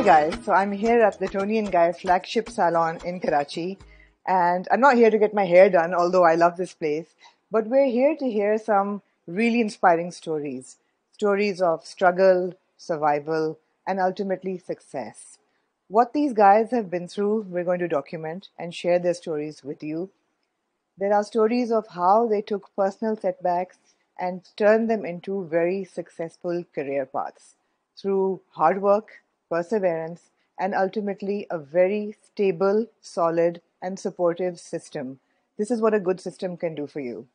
Hi guys, so I'm here at the Tony and Guy flagship salon in Karachi, and I'm not here to get my hair done, although I love this place, but we're here to hear some really inspiring stories. Stories of struggle, survival, and ultimately success. What these guys have been through, we're going to document and share their stories with you. There are stories of how they took personal setbacks and turned them into very successful career paths through hard work, perseverance, and ultimately a very stable, solid, and supportive system. This is what a good system can do for you.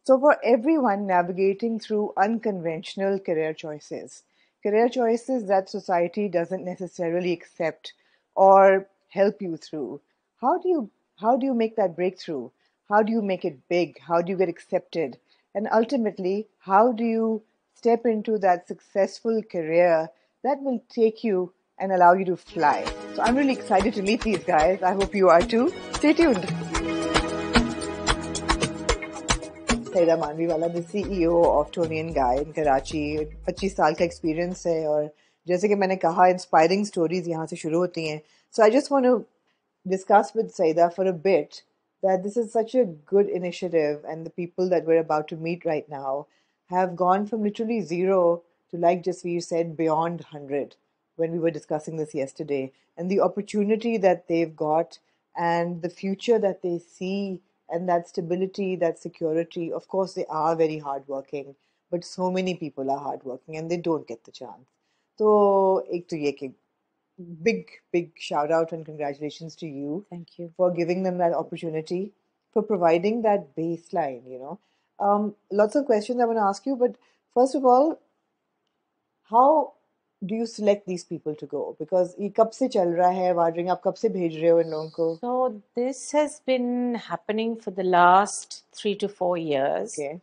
So, for everyone navigating through unconventional career choices that society doesn't necessarily accept or help you through, how do you how do you make that breakthrough? How do you make it big? How do you get accepted? And ultimately, how do you step into that successful career that will take you and allow you to fly? So, I'm really excited to meet these guys. I hope you are too. Stay tuned. Saida Manavi वाला the CEO of Toni and Guy in Karachi 25 साल का experience है और जैसे कि मैंने कहा inspiring stories यहाँ से शुरू होती हैं so I just want to discuss with Saida for a bit that this is such a good initiative and the people that we're about to meet right now have gone from literally zero to, like Jasveer said, beyond 100 when we were discussing this yesterday, and the opportunity that they've got and the future that they see and that stability, that security. Of course, they are very hardworking, but so many people are hardworking and they don't get the chance. So, ek to ye ki big shout out and congratulations to you. Thank you for giving them that opportunity, for providing that baseline. Lots of questions I want to ask you, but first of all, how do you select these people to go? Because ये कब से चल रहा है वार्डरिंग आप कब से भेज रहे हो इन लोगों को? So this has been happening for the last 3 to 4 years. Okay.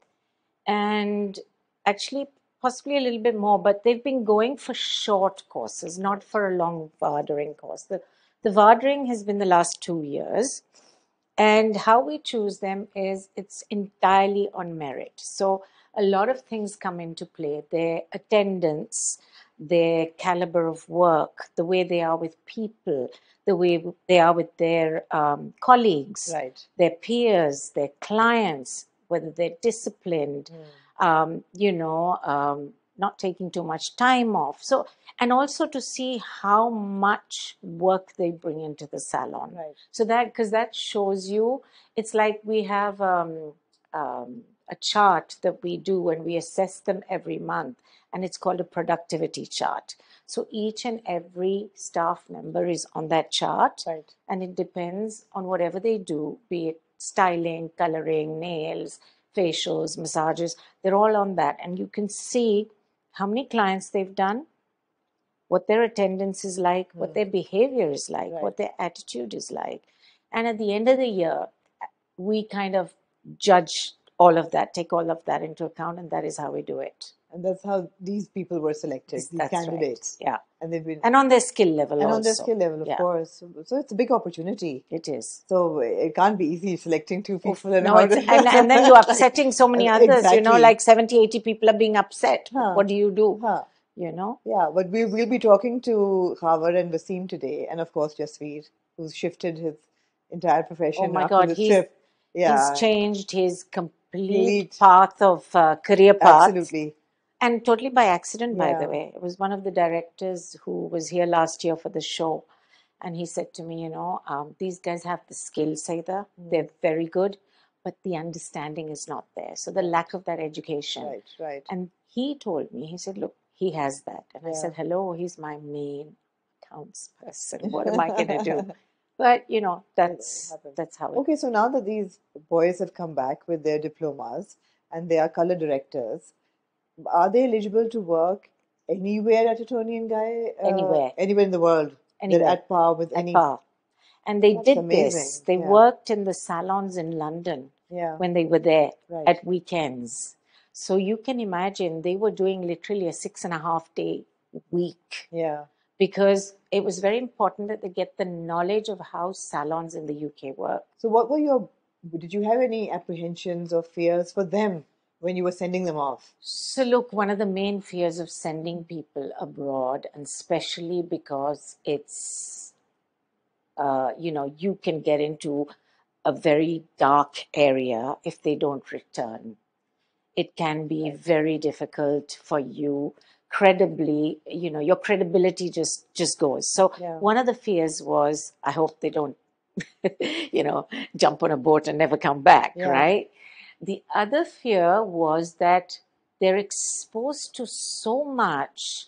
And actually possibly a little bit more, but they've been going for short courses, not for a long Vardering course. The Vardering has been the last 2 years. And how we choose them is it's entirely on merit. So a lot of things come into play. Their attendance, their caliber of work, the way they are with people, the way they are with their colleagues, Right. their peers, their clients, whether they're disciplined, not taking too much time off. So, and also to see how much work they bring into the salon. Right. So that, because that shows you, it's like we have a chart that we do when we assess them every month, and it's called a productivity chart. So each and every staff member is on that chart, Right. and it depends on whatever they do, be it styling, coloring, nails, facials, massages, they're all on that. And you can see how many clients they've done, what their attendance is like, what their behavior is like, Right. what their attitude is like. And at the end of the year, we kind of judge all of that, take all of that into account, and that is how we do it. And that's how these people were selected, these That's candidates. right. Yeah. And they've been... And on their skill level And also. on their skill level, of Yeah. course. So it's a big opportunity. It is. So it can't be easy selecting two people. No, and then you're upsetting so many others, Exactly. like 70, 80 people are being upset. What do you do? Yeah, but we'll be talking to Khawar and Wasim today, and of course Jasveer, who's shifted his entire profession Oh my after God, this trip. Yeah. He's changed his complete path of career path. Absolutely. And totally by accident, by the way. It was one of the directors who was here last year for the show. And he said to me, these guys have the skill, Saida. They're very good, but the understanding is not there. So the lack of that education. Right. And he told me, he said, look, he has that. And I said, hello, he's my main accounts person. What am I going to do? But, that's how it is. Okay, so now that these boys have come back with their diplomas and they are color directors, are they eligible to work anywhere at a Tony and Guy? Anywhere. Anywhere in the world? Anywhere. They're at par with any... par. And they did amazing. this. They worked in the salons in London when they were there at weekends. So you can imagine they were doing literally a 6.5-day week. Yeah. Because it was very important that they get the knowledge of how salons in the UK work. So what were did you have any apprehensions or fears for them when you were sending them off? So, look, one of the main fears of sending people abroad, and especially because it's, you can get into a very dark area if they don't return. It can be very difficult for you credibly, your credibility just goes. So Yeah. one of the fears was, I hope they don't, jump on a boat and never come back, Yeah. right? The other fear was that they're exposed to so much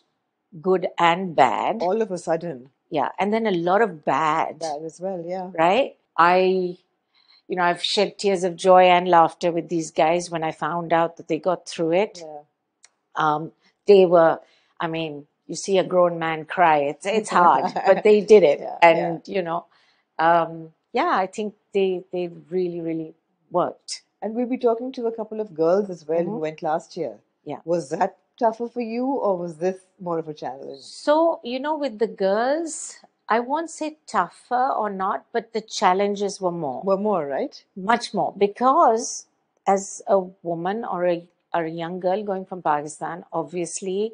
good and bad. All of a sudden. Yeah. And then a lot of bad. Bad as well, yeah. Right? I've shed tears of joy and laughter with these guys when I found out that they got through it. Yeah. They were, I mean, you see a grown man cry. It's hard, but they did it. Yeah, And, I think they really, really worked. And we'll be talking to a couple of girls as well who went last year. Yeah. Was that tougher for you, or was this more of a challenge? So, with the girls, I won't say tougher or not, but the challenges were more. Were more, right? Much more. Because as a woman or a young girl going from Pakistan, obviously,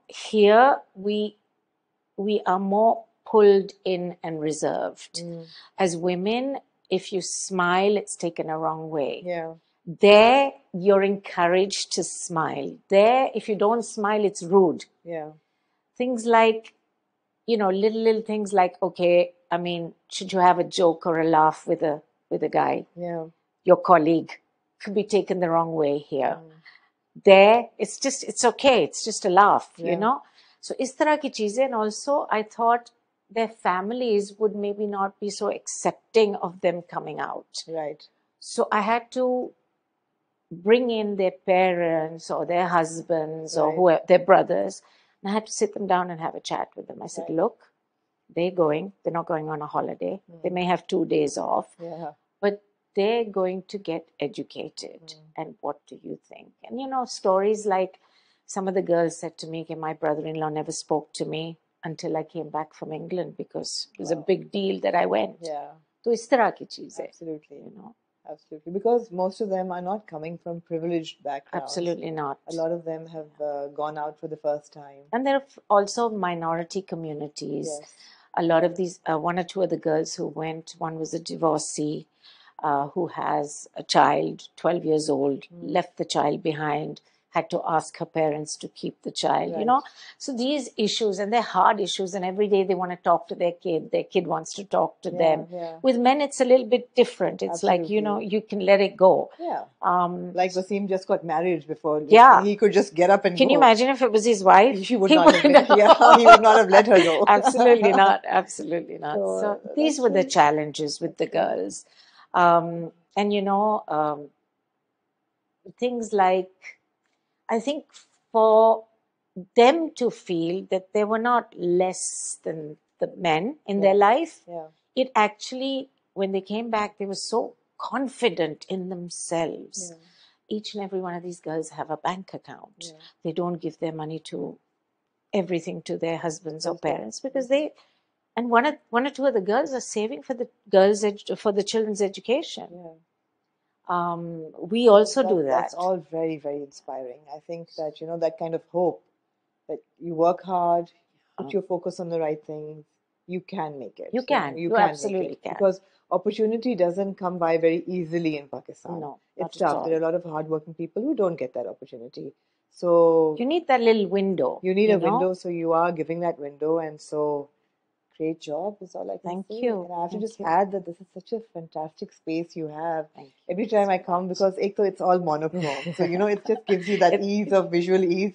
here we are more pulled in and reserved. As women, if you smile, it's taken a wrong way. Yeah. There, you're encouraged to smile. There, if you don't smile, it's rude. Yeah. Things like, little things like, okay, I mean, should you have a joke or a laugh with a guy? Yeah. Your colleague could be taken the wrong way here. There, it's okay. It's just a laugh, So, is tarah ki cheezein, and also I thought their families would maybe not be so accepting of them coming out. Right. So, I had to bring in their parents or their husbands or whoever, their brothers, and I had to sit them down and have a chat with them. I said, look, they're not going on a holiday. They may have 2 days off, but they're going to get educated. And what do you think? And, stories like some of the girls said to me, okay, my brother-in-law never spoke to me until I came back from England because it was a big deal that I went. Yeah. So is tarah ki cheez hai, Absolutely. Absolutely. Because most of them are not coming from privileged backgrounds. Absolutely not. A lot of them have gone out for the first time. And there are also minority communities. Yes. A lot of these, one or two of the girls who went, one was a divorcee who has a child, 12 years old, left the child behind, had to ask her parents to keep the child, Right. So these issues, and they're hard issues, and every day they want to talk to their kid wants to talk to them. Yeah. With men, it's a little bit different. It's Absolutely. like, you can let it go. Yeah. Like Wasim just got married before. Yeah. He could just get up and Can go. you imagine if it was his wife? He would not have he would not have let her go. Absolutely not. Absolutely not. So these that's were the really- challenges with the girls. And, things like, I think for them to feel that they were not less than the men in their life, Yeah. it actually, when they came back, they were so confident in themselves. Each and every one of these girls have a bank account. They don't give their money to everything to their husbands or parents because and one or two of the girls are saving for the children's education. We also do that. That's all very, very inspiring. I think that, that kind of hope that you work hard, put your focus on the right things, you can make it. You can. You can absolutely make it. can. Because opportunity doesn't come by very easily in Pakistan. No, it's not at tough. all. There are a lot of hardworking people who don't get that opportunity. So you need that little window. You need a window, so you are giving that window, and so great job is all I can Thank say. you. And I have to Thank just you. add that this is such a fantastic space you have. Thank you Every time I come, because it's all monochrome, so it just gives you that ease of visual ease.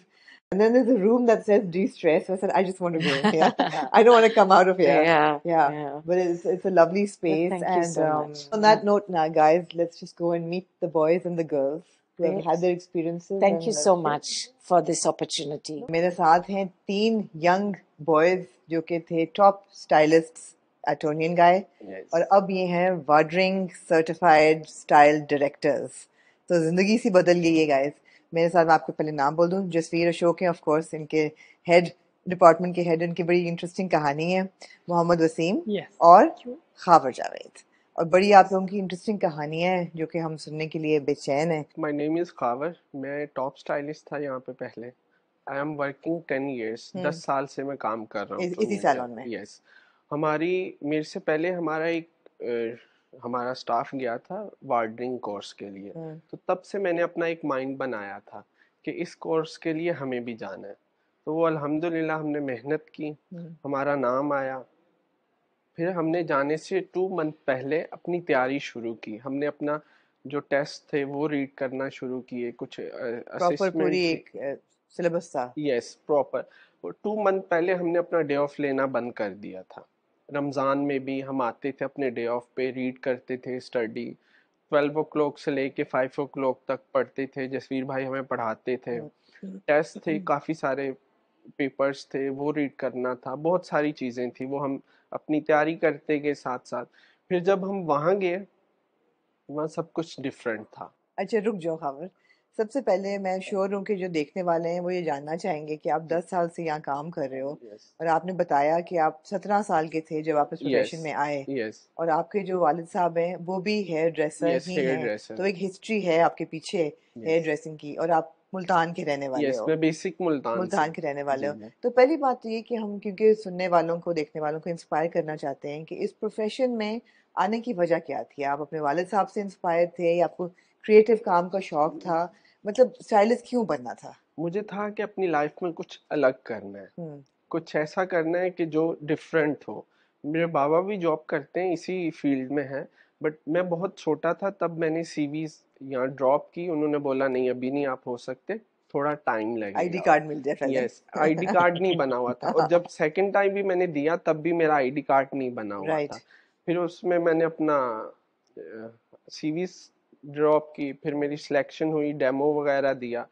And then there's a room that says de-stress. I said, I just want to go here. I don't want to come out of here. Yeah. But it's a lovely space. Thank and you so much. On that note now, guys, let's just go and meet the boys and the girls who have Great. had their experiences. Thank and you so much for this opportunity. मेरे साथ हैं 3 young boys जो कि थे top stylists at Tony & Guy और अब ये हैं Vadring certified style directors. तो जिंदगी सी बदल गई है guys. मेरे साथ मैं आपको पहले नाम बोल दूं, जसवीर अशोक हैं of course, इनके head डिपार्टमेंट के हेड, इनकी बड़ी इंटरेस्टिंग कहानी है, मोहम्मद वसीम और खावर जावेद. और बड़ी आप लोगों की इंटरेस्टिंग कहानियां हैं जो कि हम सुनने के लिए बेचैन हैं। My name is Khawar. मैं टॉप स्टाइलिस्ट था यहाँ पे पहले। आई एम वर्किंग 10 years, 10 साल से मैं काम कर रहा हूँ इसी सैलून में। यस। हमारी मेरे से पहले हमारा हमारा स्टाफ गया था वार्डनिंग कोर्स के लिए। तो तब से मैंने अपना एक माइंड बनाया था कि इस कोर्स के लिए हमें भी जाना है। तो वो अल्हम्दुलिल्लाह हमने मेहनत की, हमारा नाम आया। फिर हमने जाने से 2 मंथ पहले अपनी तैयारी शुरू की। हमने अपना जो टेस्ट थे वो रीड करना शुरू किए, कुछ प्रॉपर पूरी असेसमेंट थे। एक सिलेबस था। Yes, proper. 2 मंथ पहले हमने अपना डे ऑफ लेना बंद कर दिया था। रमज़ान में भी हम आते थे अपने डे ऑफ पे, रीड करते थे, स्टडी 12 o'clock से लेके 5 o'clock तक पढ़ते थे। जसवीर भाई हमें पढ़ाते थे। टेस्ट थे, काफ़ी सारे पेपर्स थे, वो रीड करना था, बहुत सारी चीज़ें थी, वो हम अपनी तैयारी करते गए साथ साथ। फिर जब हम वहाँ गए, वहाँ सब कुछ डिफरेंट था। अच्छा रुक जाओ खबर, सबसे पहले मैं श्योर हूँ कि जो देखने वाले हैं वो ये जानना चाहेंगे कि आप 10 साल से यहाँ काम कर रहे हो यस, और आपने बताया कि आप 17 साल के थे जब आप इस यस, प्रोफेशन में आए यस, और आपके जो वालिद साहब हैं वो भी हेयर ड्रेसर यस, ही हेयर हैं, ड्रेसर। तो एक हिस्ट्री है आपके पीछे हेयर यस, ड्रेसिंग की, और आप मुल्तान के रहने वाले यस, हो। मैं बेसिक मुल्तान से मुल्तान हूँ। के रहने वाले जी हो। जी। तो पहली बात तो ये कि हम क्योंकि सुनने वालों को देखने वालों को इंस्पायर करना चाहते हैं कि इस प्रोफेशन में आने की वजह क्या थी। आप अपने वालिद साहब से इंस्पायर थे या आपको क्रिएटिव काम का शौक था, मतलब स्टाइलिस्ट क्यों बनना था? मुझे था कि अपनी लाइफ में कुछ अलग करना है, हम्म। कुछ ऐसा करना है कि जो डिफरेंट हो। मेरे बाबा भी जॉब करते हैं, इसी फील्ड में है। बट मैं बहुत छोटा था तब मैंने सीवीज यहाँ ड्रॉप की। उन्होंने बोला नहीं, अभी नहीं आप हो सकते, थोड़ा टाइम आईडी लगेगा। कार्ड मिल जाए पहले। यस, आईडी कार्ड नहीं बना हुआ था, और जब सेकंड टाइम भी मैंने दिया तब भी मेरा आईडी कार्ड नहीं बना हुआ राइट। था। फिर उसमें मैंने अपना सीवीज ड्रॉप की, फिर मेरी सिलेक्शन हुई, डेमो वगैरह दिया।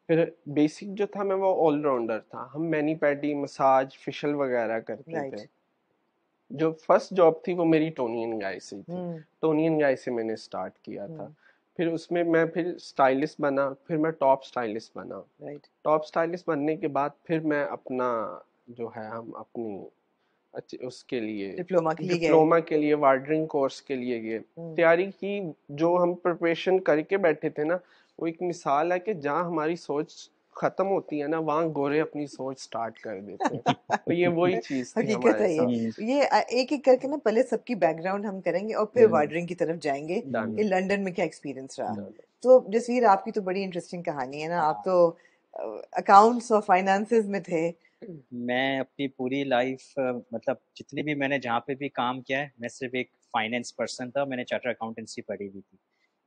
फिर बेसिक जो था मैं वो ऑलराउंडर था। हम मैनी पैडी, मसाज, फेशियल वगैरह करते थे। राइट। जो फर्स्ट जॉब थी वो मेरी टोनियन गाय से थी। टोनियन गाय से मैंने स्टार्ट किया था। फिर उसमें मैं फिर स्टाइलिस्ट बना, फिर मैं टॉप स्टाइलिस्ट बना। राइट। टॉप स्टाइलिस्ट बनने के बाद फिर मैं अपना जो है हम अपनी उसके लिए डिप्लोमा के लिए गए। डिप्लोमा के लिए वार्डरिंग कोर्स के लिए गए, तैयारी की। जो हम प्रिपरेशन करके बैठे थे ना, वो एक मिसाल है कि जहाँ हमारी सोच खत्म होती है ना, वहाँ गोरे अपनी सोच स्टार्ट कर देते हैं। तो ये वही चीज थी हकीकत हमारे है ये। साथ। ये एक एक करके ना पहले सबकी बैकग्राउंड हम करेंगे और फिर वार्डरिंग की तरफ जाएंगे Done. कि लंदन में क्या एक्सपीरियंस रहा। Done. तो जसवीर आपकी तो बड़ी इंटरेस्टिंग कहानी है ना, आप तो अकाउंट्स और फाइनेंसेस में थे। मैं अपनी पूरी लाइफ मतलब जितनी भी मैंने जहाँ पे भी काम किया है, मैं सिर्फ एक फाइनेंस पर्सन था। मैंने चार्टर अकाउंटेंसी पढ़ी हुई थी।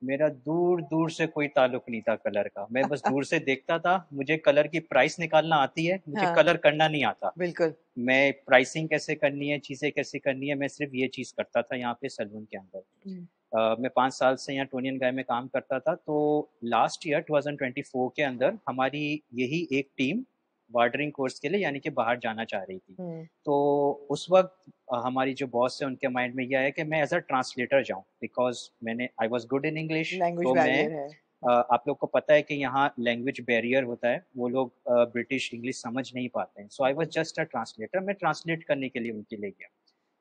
मेरा दूर दूर से कोई ताल्लुक नहीं था कलर का। मैं बस दूर से देखता था। मुझे कलर की प्राइस निकालना आती है, मुझे हाँ कलर करना नहीं आता। बिल्कुल। मैं प्राइसिंग कैसे करनी है, चीज़ें कैसे करनी है, मैं सिर्फ ये चीज़ करता था यहाँ पे सैलून के अंदर। मैं 5 साल से यहाँ टोनियन गाय में काम करता था। तो लास्ट ईयर 2024 के अंदर हमारी यही एक टीम वार्डरिंग कोर्स के लिए यानी कि बाहर जाना चाह रही थी। तो उस वक्त हमारी जो बॉस है उनके माइंड में यह है कि मैं एज अ ट्रांसलेटर जाऊं, बिकॉज मैंने I was good in English. Language तो मैं बैरियर है। आप लोग को पता है कि यहाँ लैंग्वेज बैरियर होता है, वो लोग ब्रिटिश इंग्लिश समझ नहीं पाते हैं। So I was just a translator. मैं ट्रांसलेट करने के लिए उनके लिए गया।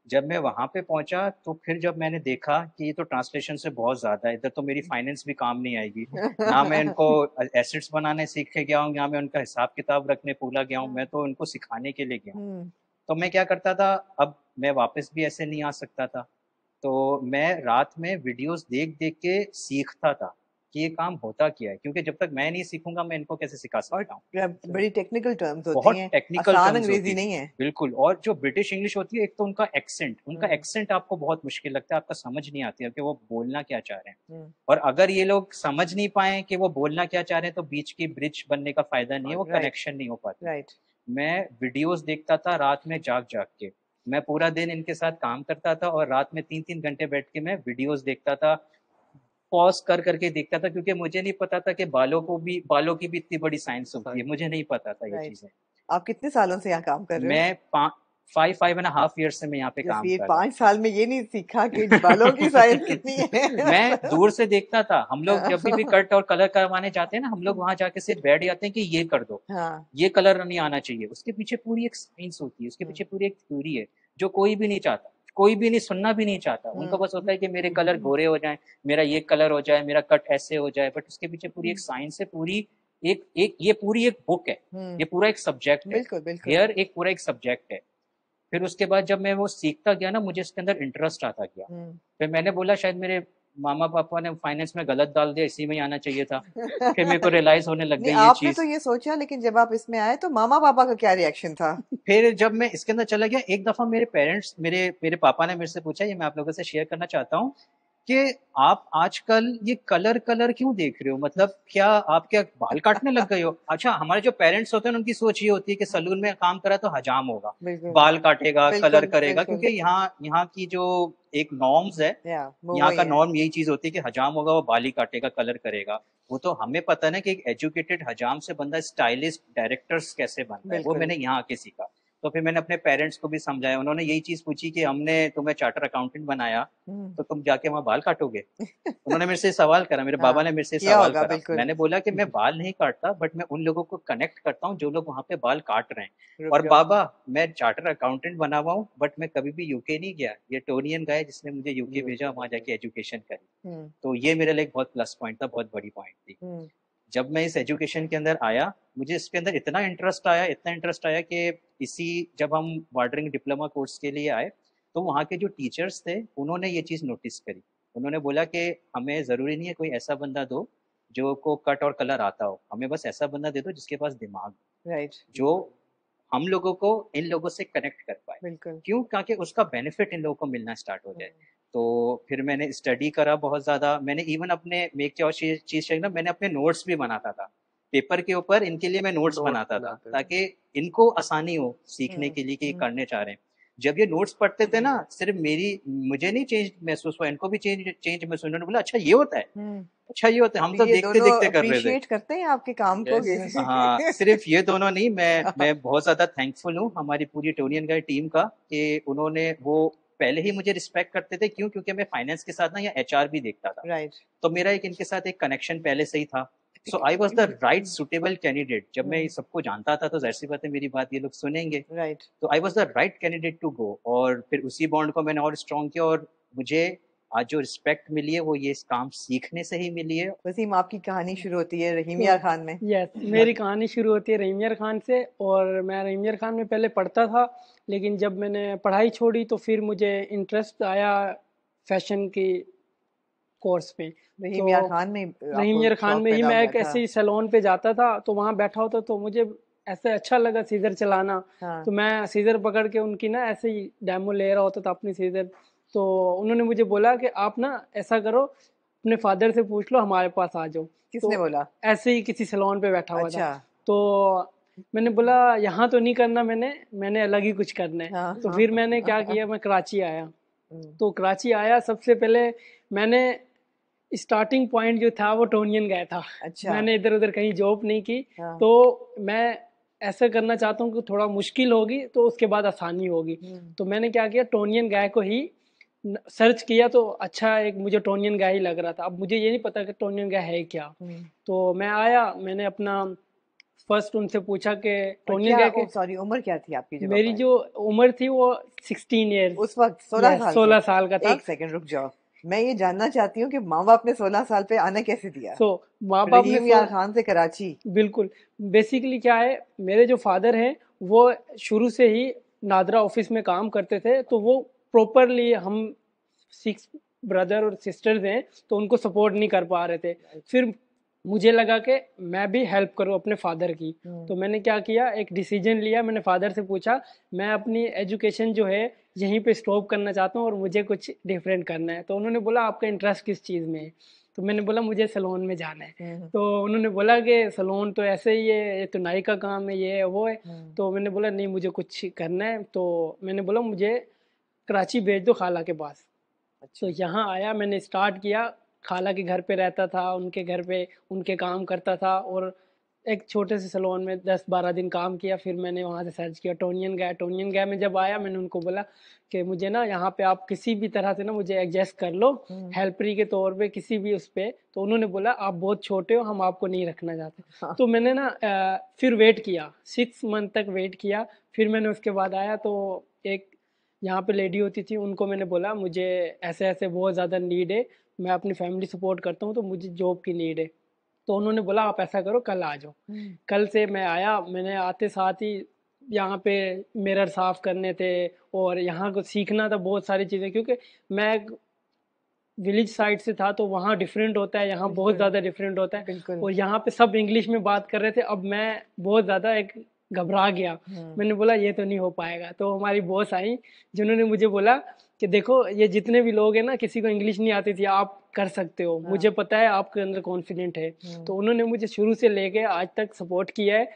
जब मैं वहाँ पे पहुंचा तो फिर जब मैंने देखा कि ये तो ट्रांसलेशन से बहुत ज़्यादा है, इधर तो मेरी फाइनेंस भी काम नहीं आएगी। ना मैं इनको एसेट्स बनाने सीख के गया हूँ, या मैं उनका हिसाब किताब रखने पूरा गया हूँ, मैं तो उनको सिखाने के लिए गया हूँ। तो मैं क्या करता था, अब मैं वापस भी ऐसे नहीं आ सकता था। तो मैं रात में वीडियोस देख देख के सीखता था कि ये काम होता क्या है, क्योंकि जब तक मैं नहीं सीखूंगा मैं इनको कैसे सिखा और सकता हूँ। बड़ी टेक्निकल टर्म्स होती बहुत हैं, टेक्निकल आसान टर्म्स अंग्रेजी होती नहीं है। है। बिल्कुल। और जो ब्रिटिश इंग्लिश होती है, एक तो उनका एक्सेंट आपको बहुत मुश्किल लगता है, आपका समझ नहीं आती है कि वो बोलना क्या चाह रहे हैं। और अगर ये लोग समझ नहीं पाए कि वो बोलना क्या चाह रहे हैं, तो बीच की ब्रिज बनने का फायदा नहीं है, वो राइट कनेक्शन नहीं हो पाती। राइट। मैं वीडियोस देखता था रात में जाग जाग के। मैं पूरा दिन इनके साथ काम करता था और रात में 3-3 घंटे बैठ के मैं वीडियोस देखता था। पॉज कर करके देखता था, क्योंकि मुझे नहीं पता था कि बालों की भी इतनी बड़ी साइंस होती है। मुझे नहीं पता था ये राइट। चीजें। आप कितने सालों से यहाँ काम कर रहे हो? मैं 5.5 ईयर से मैं यहाँ पे काम जसवीर कर रहा हूँ। 5 साल में ये नहीं सीखा कि बालों की साइज कितनी है। मैं दूर से देखता था। हम लोग जब भी कट और कलर करवाने जाते हैं ना, हम लोग वहां जाके सिर्फ बैठ जाते हैं कि ये कर दो, हाँ। ये कलर नहीं आना चाहिए। उसके पीछे पूरी एक साइंस होती है, उसके पीछे पूरी एक थ्योरी है जो कोई भी नहीं चाहता। कोई भी नहीं सुनना भी नहीं चाहता, उनको बस होता है कि मेरे कलर गोरे हो जाएं, मेरा ये कलर हो जाए, मेरा कट ऐसे हो जाए, बट उसके पीछे पूरी एक साइंस है, पूरी ये पूरी एक बुक है, ये पूरा एक सब्जेक्ट है, बिल्कुल बिल्कुल। हेयर एक पूरा एक सब्जेक्ट है। फिर उसके बाद जब मैं वो सीखता गया ना, मुझे इसके अंदर इंटरेस्ट आता गया। फिर मैंने बोला शायद मेरे मामा पापा ने फाइनेंस में गलत डाल दिया, इसी में ही आना चाहिए था। फिर मेरे को रियलाइज होने लग नहीं, गई ये आपने चीज। तो ये सोचा, लेकिन जब आप इसमें आए तो मामा पापा का क्या रिएक्शन था? फिर जब मैं इसके अंदर चला गया, एक दफा मेरे पेरेंट्स, मेरे पापा ने मेरे से पूछा, ये मैं आप लोगों से शेयर करना चाहता हूँ, कि आप आजकल ये कलर कलर क्यों देख रहे हो, मतलब क्या आप क्या बाल काटने लग गए हो? अच्छा, हमारे जो पेरेंट्स होते हैं उनकी सोच ये होती है कि सलून में काम करा तो हजाम होगा, बिल्कुल बाल काटेगा, कलर बिल्कुल करेगा, बिल्कुल। क्योंकि यहाँ की जो एक नॉर्म्स है, वो यहाँ वही का है। नॉर्म यही चीज होती है कि हजाम होगा वो बाल ही काटेगा, कलर करेगा। वो तो हमें पता ना कि एक एजुकेटेड हजाम से बंदा स्टाइलिस्ट डायरेक्टर्स कैसे बनता है, वो बिल्कुल। मैंने यहाँ आके सीखा। तो फिर मैंने अपने पेरेंट्स को भी समझाया, उन्होंने यही चीज पूछी कि हमने तुम्हें चार्टर अकाउंटेंट बनाया तो तुम जाके वहां बाल काटोगे? उन्होंने मेरे से सवाल करा, मेरे बाबा हाँ, ने मेरे से किया सवाल होगा करा। बिल्कुल। मैंने बोला कि मैं बाल नहीं काटता, बट मैं उन लोगों को कनेक्ट करता हूँ जो लोग वहां पे बाल काट रहे हैं। रुक और जाओ। बाबा, मैं चार्टर अकाउंटेंट बना हुआ हूँ, बट मैं कभी भी यूके नहीं गया, ये टोनियन का है जिसने मुझे यूके भेजा, वहां जाके एजुकेशन करी। तो ये मेरे लिए एक बहुत प्लस पॉइंट था, बहुत बड़ी पॉइंट थी। जब मैं इस एजुकेशन के अंदर आया, मुझे इसके अंदर इतना इंटरेस्ट आया, इतना इंटरेस्ट आया कि इसी जब हम वाटरिंग डिप्लोमा कोर्स के लिए आए, तो वहाँ के जो टीचर्स थे उन्होंने ये चीज़ नोटिस करी। उन्होंने बोला कि हमें ज़रूरी नहीं है कोई ऐसा बंदा दो जो को कट और कलर आता हो, हमें बस ऐसा बंदा दे दो जिसके पास दिमाग हो, राइट। जो हम लोगों को इन लोगों से कनेक्ट कर पाए। बिल्कुल। क्यों? ताकि उसका बेनिफिट इन लोगों को मिलना स्टार्ट हो जाए। तो फिर मैंने स्टडी करा बहुत ज़्यादा। मैंने इवन अपने मेक क्या चीज़ ना, मैंने अपने नोट्स भी बनाता था पेपर के ऊपर, इनके लिए मैं नोट्स बनाता था ताकि इनको आसानी हो सीखने के लिए कि ये करने चाह रहे हैं। जब ये नोट्स पढ़ते थे ना, सिर्फ मुझे नहीं चेंज महसूस हुआ, इनको भी चेंज महसूस। उन्होंने बोला अच्छा ये होता है, अच्छा ये होता है, हम तो ये देखते दोनों देखते कर रहे थे। अप्रिशिएट करते हैं आपके काम को। हाँ, सिर्फ ये दोनों नहीं, मैं बहुत ज्यादा थैंकफुल हूँ हमारी पूरी टोनियन गाइड टीम का कि उन्होंने वो पहले ही मुझे रिस्पेक्ट करते थे। क्यों? क्योंकि मैं फाइनेंस के साथ ना या एचआर भी देखता था। राइट। तो मेरा एक इनके साथ एक कनेक्शन पहले से ही था। So I was the right suitable candidate. जब मैं सबको जानता था तो जाहिर सी बात है मेरी बात ये लोग सुनेंगे। राइट। तो I was the right candidate to go. और फिर उसी बॉन्ड को मैंने और स्ट्रॉन्ग किया, और मुझे आज जो रिस्पेक्ट मिली है वो ये इस काम सीखने से ही मिली है। वसीम, आपकी कहानी शुरू होती है रहीम यार खान में। यस, मेरी कहानी शुरू होती है रहीम यार खान से। और मैं रहीम यार खान में पहले पढ़ता था, लेकिन जब मैंने पढ़ाई छोड़ी तो फिर मुझे इंटरेस्ट आया फैशन की कोर्स पे। रहीम यार खान में रहीम यार खान में ही मैं एक ऐसे सैलून पे जाता था, तो वहाँ बैठा होता तो मुझे ऐसे अच्छा लगा सीजर चलाना। तो मैं सीजर पकड़ के उनकी ना ऐसे ही डेमो ले रहा होता था अपनी सीजर। तो उन्होंने मुझे बोला कि आप ना ऐसा करो, अपने फादर से पूछ लो, हमारे पास आ जाओ। किसने बोला? ऐसे ही किसी सैलून पे बैठा हुआ था। अच्छा। तो मैंने बोला यहाँ तो नहीं करना, मैंने अलग ही कुछ करना है। तो फिर मैंने क्या किया, मैं कराची आया। तो कराची आया, सबसे पहले मैंने स्टार्टिंग पॉइंट जो था वो टोनियन गया था। अच्छा। मैंने इधर उधर कहीं जॉब नहीं की। तो मैं ऐसा करना चाहता हूँ कि थोड़ा मुश्किल होगी तो उसके बाद आसानी होगी। तो मैंने क्या किया, टोनियन गाय को ही सर्च किया। तो अच्छा, एक मुझे टोनियन गाय ही लग रहा था। अब मुझे ये नहीं पता कि टोनियन गाय है क्या। तो मैं आया, मैंने अपना फर्स्ट उनसे पूछा कि टोनियन गाय के सॉरी, उम्र क्या थी आपकी? जब मेरी जो उम्र थी वो 16 ईयर्स उस वक्त। 16 साल का था। एक सेकंड रुक जाओ, मैं ये जानना चाहती हूँ कि माँ बाप ने 16 साल पे आना कैसे दिया? माँ बाप ने रहीम यार खान से कराची। बिल्कुल। बेसिकली क्या है, मेरे जो फादर हैं वो शुरू से ही नादरा ऑफिस में काम करते थे। तो वो प्रॉपरली, हम 6 ब्रदर और सिस्टर्स हैं, तो उनको सपोर्ट नहीं कर पा रहे थे। फिर मुझे लगा कि मैं भी हेल्प करूं अपने फादर की। तो मैंने क्या किया, एक डिसीजन लिया। मैंने फादर से पूछा, मैं अपनी एजुकेशन जो है यहीं पे स्टॉप करना चाहता हूं और मुझे कुछ डिफरेंट करना है। तो उन्होंने बोला आपका इंटरेस्ट किस चीज़ में है? तो मैंने बोला मुझे सैलून में जाना है। तो उन्होंने बोला कि सैलून तो ऐसे ही है, ये तो नाई का काम है, ये है वो है। तो मैंने बोला नहीं, मुझे कुछ करना है। तो मैंने बोला मुझे कराची भेज दो खाला के पास। तो यहाँ आया, मैंने स्टार्ट किया। खाला के घर पे रहता था, उनके घर पे उनके काम करता था, और एक छोटे से सैलून में 10-12 दिन काम किया। फिर मैंने वहाँ से सर्च किया टोनियन गाय में जब आया, मैंने उनको बोला कि मुझे ना यहाँ पे आप किसी भी तरह से ना मुझे एडजस्ट कर लो, हेल्परी के तौर पे, किसी भी उस पे। तो उन्होंने बोला आप बहुत छोटे हो, हम आपको नहीं रखना चाहते। तो मैंने ना फिर वेट किया, 6 मंथ तक वेट किया। फिर मैंने उसके बाद आया, तो एक यहाँ पे लेडी होती थी, उनको मैंने बोला मुझे ऐसे ऐसे बहुत ज़्यादा नीड है, मैं अपनी फैमिली सपोर्ट करता हूँ तो मुझे जॉब की नीड है। तो उन्होंने बोला आप ऐसा करो कल आ जाओ। कल से मैं आया, मैंने आते साथ ही यहाँ पे मिरर साफ करने थे और यहाँ को सीखना था बहुत सारी चीज़ें, क्योंकि मैं विलेज साइड से था तो वहाँ डिफरेंट होता है, यहाँ बहुत ज़्यादा डिफरेंट होता है। बिल्कुल। और यहाँ पे सब इंग्लिश में बात कर रहे थे, अब मैं बहुत ज़्यादा एक घबरा गया। मैंने बोला ये तो नहीं हो पाएगा। तो हमारी बॉस आई जिन्होंने मुझे बोला कि देखो ये जितने भी लोग हैं ना, किसी को इंग्लिश नहीं आती थी, आप कर सकते हो, मुझे पता है आपके अंदर कॉन्फिडेंट है। तो उन्होंने मुझे शुरू से लेके आज तक सपोर्ट किया है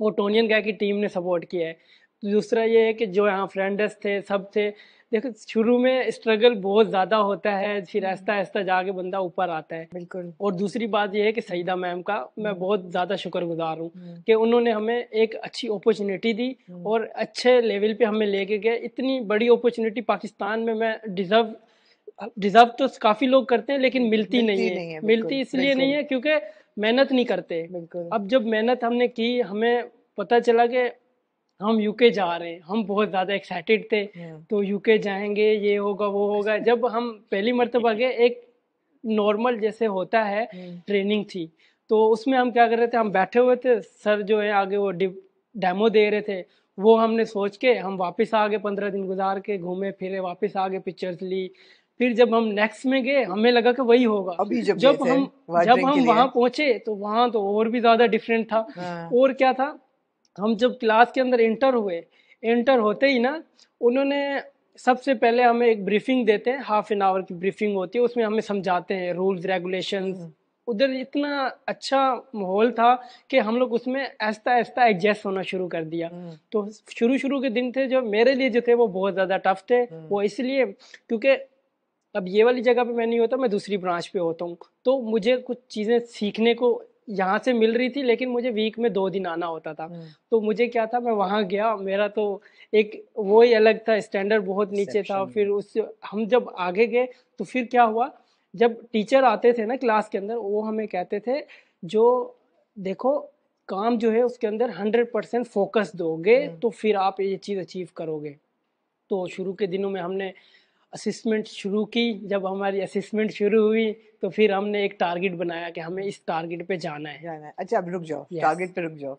और टोनियन गाय की टीम ने सपोर्ट किया है। दूसरा ये है कि जो यहाँ फ्रेंड्स थे सब थे, देखो शुरू में स्ट्रगल बहुत ज़्यादा होता है, फिर आहिस्ता आहिस्ता जाके बंदा ऊपर आता है। बिल्कुल। और दूसरी बात ये है कि सईदा मैम का मैं बहुत ज़्यादा शुक्रगुजार हूँ कि उन्होंने हमें एक अच्छी अपॉर्चुनिटी दी और अच्छे लेवल पे हमें लेके गए। इतनी बड़ी अपॉर्चुनिटी पाकिस्तान में मैं डिजर्व तो काफ़ी लोग करते हैं लेकिन मिलती नहीं है। मिलती इसलिए नहीं है क्योंकि मेहनत नहीं करते। अब जब मेहनत हमने की, हमें पता चला कि हम यूके जा रहे हैं, हम बहुत ज़्यादा एक्साइटेड थे तो यूके जाएंगे, ये होगा वो होगा। जब हम पहली मर्तबा गए, एक नॉर्मल जैसे होता है ट्रेनिंग थी, तो उसमें हम क्या कर रहे थे, हम बैठे हुए थे, सर जो है आगे वो डेमो दे रहे थे, वो हमने सोच के हम वापस आ गए, 15 दिन गुजार के घूमे फिरे, वापस आ गए, पिक्चर्स ली। फिर जब हम नेक्स्ट में गए हमें लगा कि वही होगा। अभी जब हम वहाँ पहुंचे तो वहाँ तो और भी ज़्यादा डिफरेंट था। और क्या था, हम जब क्लास के अंदर एंटर होते ही ना, उन्होंने सबसे पहले हमें एक ब्रीफिंग देते हैं, हाफ एन आवर की ब्रीफिंग होती है, उसमें हमें समझाते हैं रूल्स रेगुलेशंस। उधर इतना अच्छा माहौल था कि हम लोग उसमें आहिस्ता आहिस्ता एडजस्ट होना शुरू कर दिया। तो शुरू के दिन थे जो मेरे लिए जो थे वो बहुत ज़्यादा टफ थे। वो इसलिए क्योंकि अब ये वाली जगह पे मैं नहीं होता, मैं दूसरी ब्रांच पे होता हूँ, तो मुझे कुछ चीज़ें सीखने को यहाँ से मिल रही थी, लेकिन मुझे वीक में 2 दिन आना होता था। तो मुझे क्या था, मैं वहाँ गया, मेरा तो एक वो ही अलग था, स्टैंडर्ड बहुत नीचे था। फिर उस हम जब आगे गए तो फिर क्या हुआ, जब टीचर आते थे ना क्लास के अंदर, वो हमें कहते थे जो देखो काम जो है उसके अंदर 100% फोकस दोगे तो फिर आप ये चीज़ अचीव करोगे। तो शुरू के दिनों में हमने असिस्मेंट शुरू की। जब हमारी असिस्मेंट शुरू हुई तो फिर हमने एक टारगेट बनाया कि हमें इस टारगेट पे जाना है। अच्छा अब रुक जाओ, टारगेट पे रुक जाओ।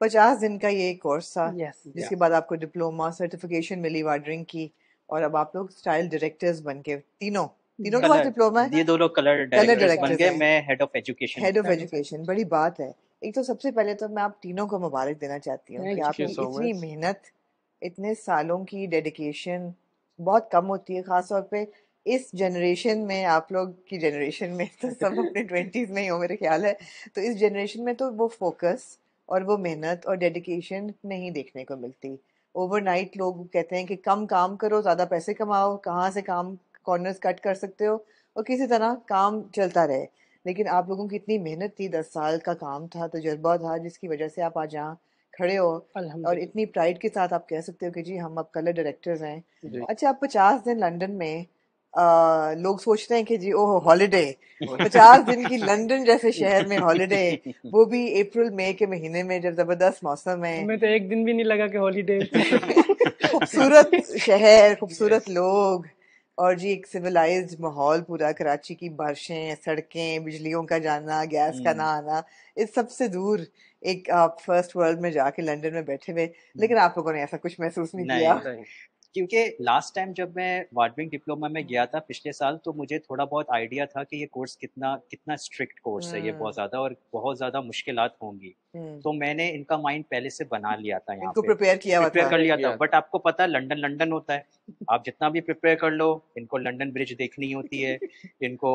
50 दिन का ये कोर्स था जिसके बाद आपको डिप्लोमा सर्टिफिकेशन मिली वार्डरिंग की, और अब आप लोग स्टाइल डायरेक्टर्स बन के तीनों के पास डिप्लोमा है। ये दो लोग कलर डायरेक्टर्स बन गए, मैं हेड ऑफ एजुकेशन। बड़ी बात है। एक तो सबसे पहले तो मैं आप तीनों को मुबारक देना चाहती हूँ कि आपकी इतनी मेहनत, इतने सालों की डेडिकेशन बहुत कम होती है, खासतौर पे इस जनरेशन में। आप लोग की जनरेशन में तो सब अपने 20s में ही हो मेरे ख्याल है, तो इस जनरेशन में तो वो फोकस और वो मेहनत और डेडिकेशन नहीं देखने को मिलती। ओवरनाइट लोग कहते हैं कि कम काम करो ज़्यादा पैसे कमाओ, कहाँ से काम कॉर्नर्स कट कर सकते हो और किसी तरह काम चलता रहे। लेकिन आप लोगों की इतनी मेहनत थी, 10 साल का काम था, तजुर्बा था, जिसकी वजह से आप आज यहाँ खड़े हो और इतनी प्राइड के साथ आप कह सकते हो कि जी हम अब कलर डायरेक्टर्स हैं। अच्छा, आप 50 दिन लंदन में, लोग सोचते हैं कि जी ओह हॉलिडे, 50 दिन की लंदन जैसे शहर में हॉलिडे, वो भी अप्रैल मई के महीने में जब जबरदस्त मौसम है। हमें तो एक दिन भी नहीं लगा कि हॉलिडे। खूबसूरत शहर, खूबसूरत लोग और जी एक सिविलाइज्ड माहौल पूरा, कराची की बारिशें, सड़कें, बिजलियों का जाना, गैस का ना आना, इस सबसे दूर एक आप फर्स्ट वर्ल्ड में जाके लंदन में बैठे हुए। लेकिन आप लोगों ने ऐसा कुछ महसूस नहीं किया? क्योंकि लास्ट टाइम जब मैं वार्डरिंग डिप्लोमा में गया था पिछले साल, तो मुझे थोड़ा बहुत आइडिया था कि ये कोर्स कितना स्ट्रिक्ट कोर्स है, ये बहुत ज्यादा और बहुत ज्यादा मुश्किलात होंगी। तो मैंने इनका माइंड पहले से बना लिया था, यहाँ पे प्रिपेयर कर लिया था। बट आपको पता है लंदन होता है, आप जितना भी प्रिपेयर कर लो, इनको लंदन ब्रिज देखनी होती है, इनको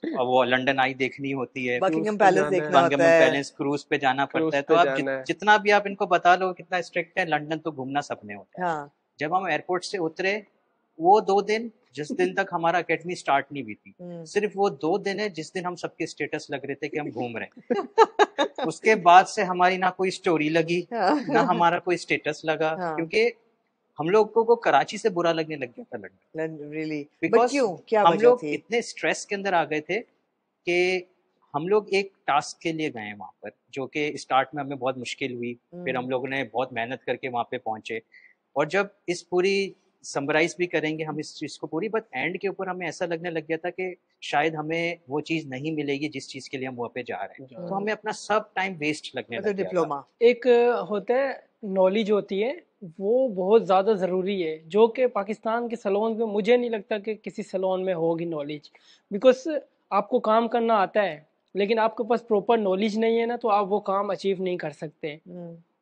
वो लंदन आई देखनी होती है, बकिंगम पैलेस क्रूज पे जाना पड़ता है। तो आप जितना भी आप इनको बता लो कितना स्ट्रिक्ट है, लंदन तो घूमना सपने होता है। जब हम एयरपोर्ट से उतरे, वो 2 दिन जिस दिन तक हमारा अकेडमी स्टार्ट नहीं हुई थी, सिर्फ वो 2 दिन है जिस दिन हम सबके स्टेटस लग रहे थे कि हम घूम रहे हैं। उसके बाद से हमारी ना कोई स्टोरी लगी, ना हमारा कोई स्टेटस लगा, क्योंकि हम लोगों को कराची से बुरा लगने लग गया था लंदन। रियली? बिकॉज हम लोग इतने स्ट्रेस के अंदर आ गए थे कि हम लोग एक टास्क के लिए गए वहाँ पर, जो कि स्टार्ट में हमें बहुत मुश्किल हुई, फिर हम लोगों ने बहुत मेहनत करके वहाँ पे पहुंचे। और जब इस पूरी समराइज भी करेंगे हम इस चीज को पूरी, बट एंड के ऊपर हमें ऐसा लगने लग गया था कि शायद हमें वो चीज नहीं मिलेगी जिस चीज के लिए हम वहाँ पे जा रहे हैं, तो हमें अपना सब टाइम वेस्ट लगने मतलब लग गया था। डिप्लोमा एक होता है नॉलेज होती है, वो बहुत ज़्यादा ज़रूरी है, जो कि पाकिस्तान के सैलून में मुझे नहीं लगता कि किसी सैलून में होगी नॉलेज। बिकॉज आपको काम करना आता है लेकिन आपके पास प्रॉपर नॉलेज नहीं है ना, तो आप वो काम अचीव नहीं कर सकते।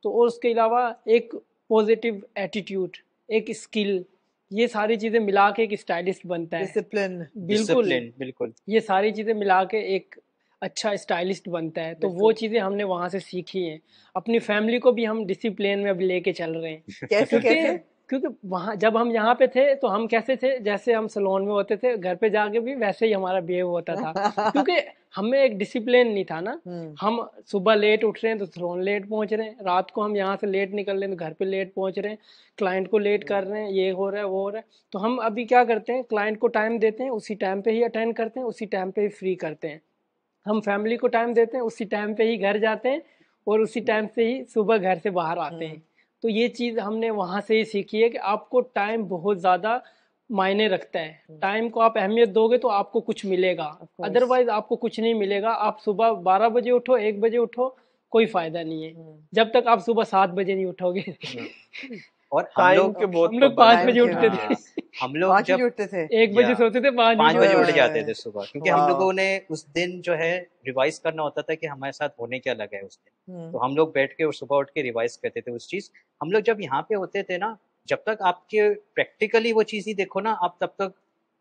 तो और उसके अलावा एक पॉजिटिव एटीट्यूड, एक स्किल, ये सारी चीज़ें मिला के एक स्टाइलिस्ट बनता है। डिसिप्लिन बिल्कुल, डिसिप्लिन, बिल्कुल। ये सारी चीज़ें मिला के एक अच्छा स्टाइलिस्ट बनता है। तो वो बिल्कुल। चीज़ें हमने वहाँ से सीखी हैं। अपनी फैमिली को भी हम डिसिप्लिन में अब लेके चल रहे हैं। कैसे कैसे क्योंकि वहाँ जब हम यहाँ पे थे तो हम कैसे थे, जैसे हम सैलून में होते थे, घर पे जाके भी वैसे ही हमारा बिहेव होता था। क्योंकि हमें एक डिसिप्लिन नहीं था ना। हम सुबह लेट उठ रहे हैं तो सैलून लेट पहुंच रहे हैं, रात को हम यहाँ से लेट निकल रहे हैं तो घर पे लेट पहुंच रहे हैं, क्लाइंट को लेट कर रहे हैं, ये हो रहा है वो हो रहा है। तो हम अभी क्या करते हैं, क्लाइंट को टाइम देते हैं, उसी टाइम पे ही अटेंड करते हैं, उसी टाइम पे ही फ्री करते हैं। हम फैमिली को टाइम देते हैं, उसी टाइम पे ही घर जाते हैं और उसी टाइम से ही सुबह घर से बाहर आते हैं। तो ये चीज़ हमने वहाँ से ही सीखी है कि आपको टाइम बहुत ज़्यादा मायने रखता है। टाइम को आप अहमियत दोगे तो आपको कुछ मिलेगा, अदरवाइज आपको कुछ नहीं मिलेगा। आप सुबह 12 बजे उठो, 1 बजे उठो, कोई फायदा नहीं है जब तक आप सुबह 7 बजे नहीं उठोगे। और हम टाइम लोग के बहुत हम लोग 5 पाबंद बजे हैं। उठते हाँ, थे। हम लोग 5 बजे जब उठते थे 1 बजे या सोते थे, 5 5 बजे उठ ओए। जाते थे सुबह, क्योंकि हम वाह। लोगों ने उस दिन जो है रिवाइज करना होता था कि हमारे साथ होने क्या लगा है उस दिन। तो हम लोग बैठ के और सुबह उठ के रिवाइज करते थे उस चीज। हम लोग जब यहाँ पे होते थे ना, जब तक आपके प्रैक्टिकली वो चीज ही देखो ना, आप तब तक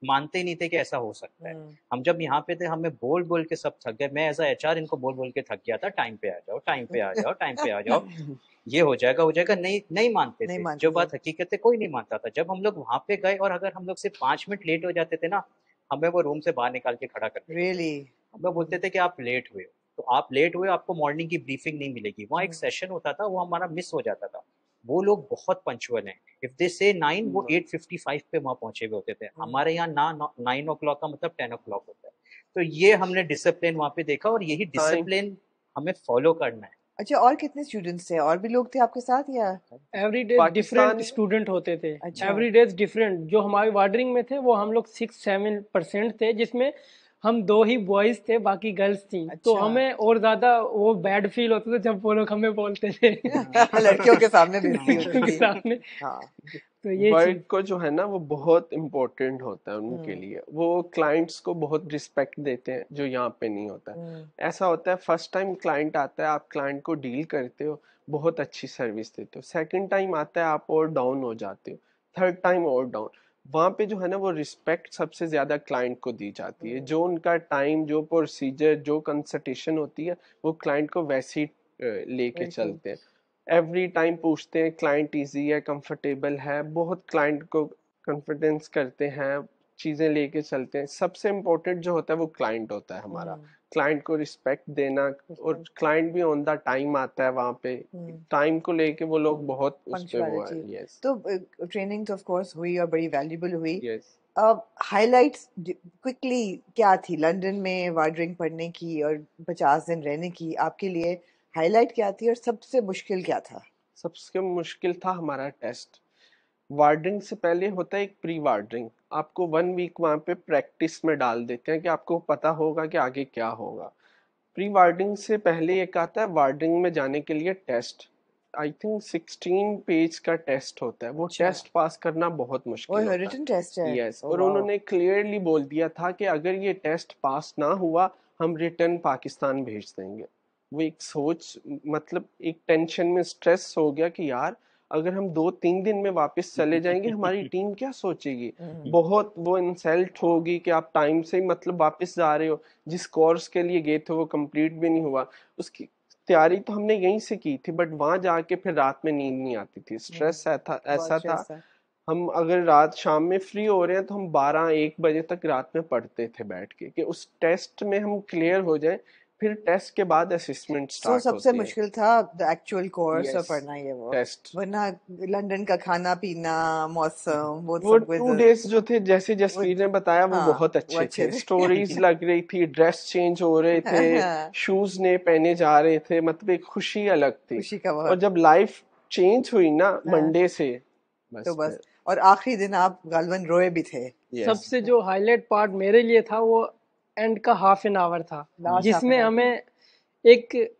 मानते ही नहीं थे कि ऐसा हो सकता है। हम जब यहाँ पे थे, हमें बोल बोल के सब थक गए। मैं एज अ एचआर इनको बोल बोल के थक गया था, टाइम पे आ जाओ, टाइम पे आ जाओ, टाइम पे आ जाओ, ये हो जाएगा हो जाएगा। नहीं मानते नहीं थे। मानते जो थे। बात हकीकत है, कोई नहीं मानता था। जब हम लोग वहां पे गए और अगर हम लोग सिर्फ 5 मिनट लेट हो जाते थे ना, हमें वो रूम से बाहर निकाल के खड़ा कर देते थे। रियली हम लोग बोलते थे कि आप लेट हुए हो, तो आप लेट हुए, आपको मॉर्निंग की ब्रीफिंग नहीं मिलेगी। वहाँ एक सेशन होता था, वो हमारा मिस हो जाता था। वो लोग बहुत पंचुअल हैं। इफ दे से 9, वो 8:55 पे वहाँ पहुंचे हुए होते थे। हमारे यहाँ ना 9 o'clock का मतलब 10 o'clock होता है। तो ये हमने डिसिप्लिन वहाँ पे देखा, और यही डिसिप्लिन हमें फॉलो करना है। अच्छा, और कितने स्टूडेंट्स थे? और भी लोग थे आपके साथ या? Every day Pakistan different student होते थे। अच्छा। Every day different. जो हमारे वार्डरिंग में थे वो हम लोग 6-7% थे, जिसमें हम 2 ही बॉयज थे, बाकी गर्ल्स थी। तो अच्छा। हमें और ज्यादा वो बैड फील होता था जब वो लोग हमें बोलते थे। लड़कियों के सामने बेइज्जती लड़कियों होती के थी। सामने। हाँ। तो ये वर्क चीज को जो है ना वो बहुत इम्पोर्टेंट होता है उनके लिए। वो क्लाइंट्स को बहुत रिस्पेक्ट देते हैं, जो यहाँ पे नहीं होता है। ऐसा होता है, फर्स्ट टाइम क्लाइंट आता है, आप क्लाइंट को डील करते हो, बहुत अच्छी सर्विस देते हो। सेकंड टाइम आता है, आप और डाउन हो जाते हो। थर्ड टाइम और डाउन। वहाँ पे जो है ना वो रिस्पेक्ट सबसे ज्यादा क्लाइंट को दी जाती है। जो उनका टाइम, जो प्रोसीजर, जो कंसल्टेशन होती है, वो क्लाइंट को वैसे ही लेके चलते हैं। एवरी टाइम पूछते हैं क्लाइंट इजी है, कंफर्टेबल है, बहुत क्लाइंट को कॉन्फिडेंस करते हैं, चीजें लेके चलते हैं। सबसे इम्पोर्टेंट जो होता है वो क्लाइंट होता है हमारा। क्लाइंट को रिस्पेक्ट देना, और क्लाइंट भी ऑन द टाइम आता है वहाँ पे। टाइम को लेके वो लोग बहुत उस पे वो है। पंक्चुअलिटी। यस तो ट्रेनिंग तो ऑफ कोर्स हुई और बड़ी वैल्यूबल हुई। यस। हाइलाइट्स क्विकली क्या थी लंदन में वार्डरिंग पढ़ने की और 50 दिन रहने की? आपके लिए हाईलाइट क्या थी और सबसे मुश्किल क्या था? सबसे मुश्किल था हमारा टेस्ट। वार्डरिंग से पहले होता है एक प्री वार्डरिंग। आपको 1 वीक वहाँ पे प्रैक्टिस में डाल देते हैं कि आपको पता होगा कि आगे क्या होगा। प्री वार्डरिंग से पहले एक आता है वार्डरिंग में जाने के लिए टेस्ट। आई थिंक 16 पेज का टेस्ट होता है। वो टेस्ट पास करना बहुत मुश्किल वो होता रिटन टेस्ट है? है। यस। Oh, और wow. उन्होंने क्लियरली बोल दिया था कि अगर ये टेस्ट पास ना हुआ, हम रिटर्न पाकिस्तान भेज देंगे। वो एक सोच, मतलब एक टेंशन में स्ट्रेस हो गया कि यार अगर हम 2-3 दिन में वापस चले जाएंगे, हमारी टीम क्या सोचेगी। बहुत वो इंसल्ट होगी कि आप टाइम से मतलब वापस जा रहे हो, जिस कोर्स के लिए गए थे वो कंप्लीट भी नहीं हुआ। उसकी तैयारी तो हमने यहीं से की थी, बट वहां जाके फिर रात में नींद नहीं आती थी। स्ट्रेस ऐसा था। हम अगर रात शाम में फ्री हो रहे हैं तो हम 12-1 बजे तक रात में पढ़ते थे बैठ के, कि उस टेस्ट में हम क्लियर हो जाएं। फिर टेस्ट के बाद असेसमेंट स्टार्ट सबसे होती है। मुश्किल था द एक्चुअल कोर्स और Yes, पढ़ना ये वो। टेस्ट। वरना लंदन का खाना पीना, मौसम, वो वो सब 2 डेज जो थे, जैसे वो जसवीर ने बताया, वो हाँ बहुत वो अच्छे अच्छे थे। थे। स्टोरीज लग रही थी, ड्रेस चेंज हो रहे थे, शूज नए पहने जा रहे थे, मतलब एक खुशी अलग थी। खुशी का और बहुत। जब लाइफ चेंज हुई ना मंडे से, तो बस फिर और आखिरी दिन आप गालबन रोए भी थे। Yes. सबसे जो हाईलाइट पार्ट मेरे लिए था वो एंड का हाफ एन आवर था, Last जिसमें half an hour. हमें एक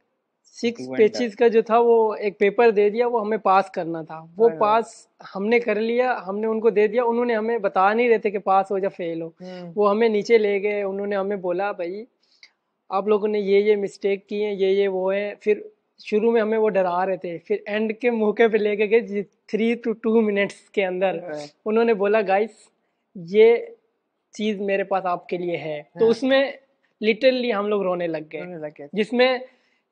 6 Do and पेजेस का जो था वो एक पेपर दे दिया, वो हमें पास करना था। वो हाँ। पास हमने कर लिया, हमने उनको दे दिया। उन्होंने हमें बता नहीं रहे थे कि पास हो या फेल हो। वो हमें नीचे ले गए, उन्होंने हमें बोला भाई आप लोगों ने ये मिस्टेक की है, ये वो है। फिर शुरू में हमें वो डरा रहे थे, फिर एंड के मौके पे लेके गए 3 to 2 मिनट्स के अंदर। हाँ। उन्होंने बोला गाइस ये चीज मेरे पास आपके लिए है। तो हाँ। उसमें लिटरली हम लोग रोने लग रोने गए, लगे। जिसमें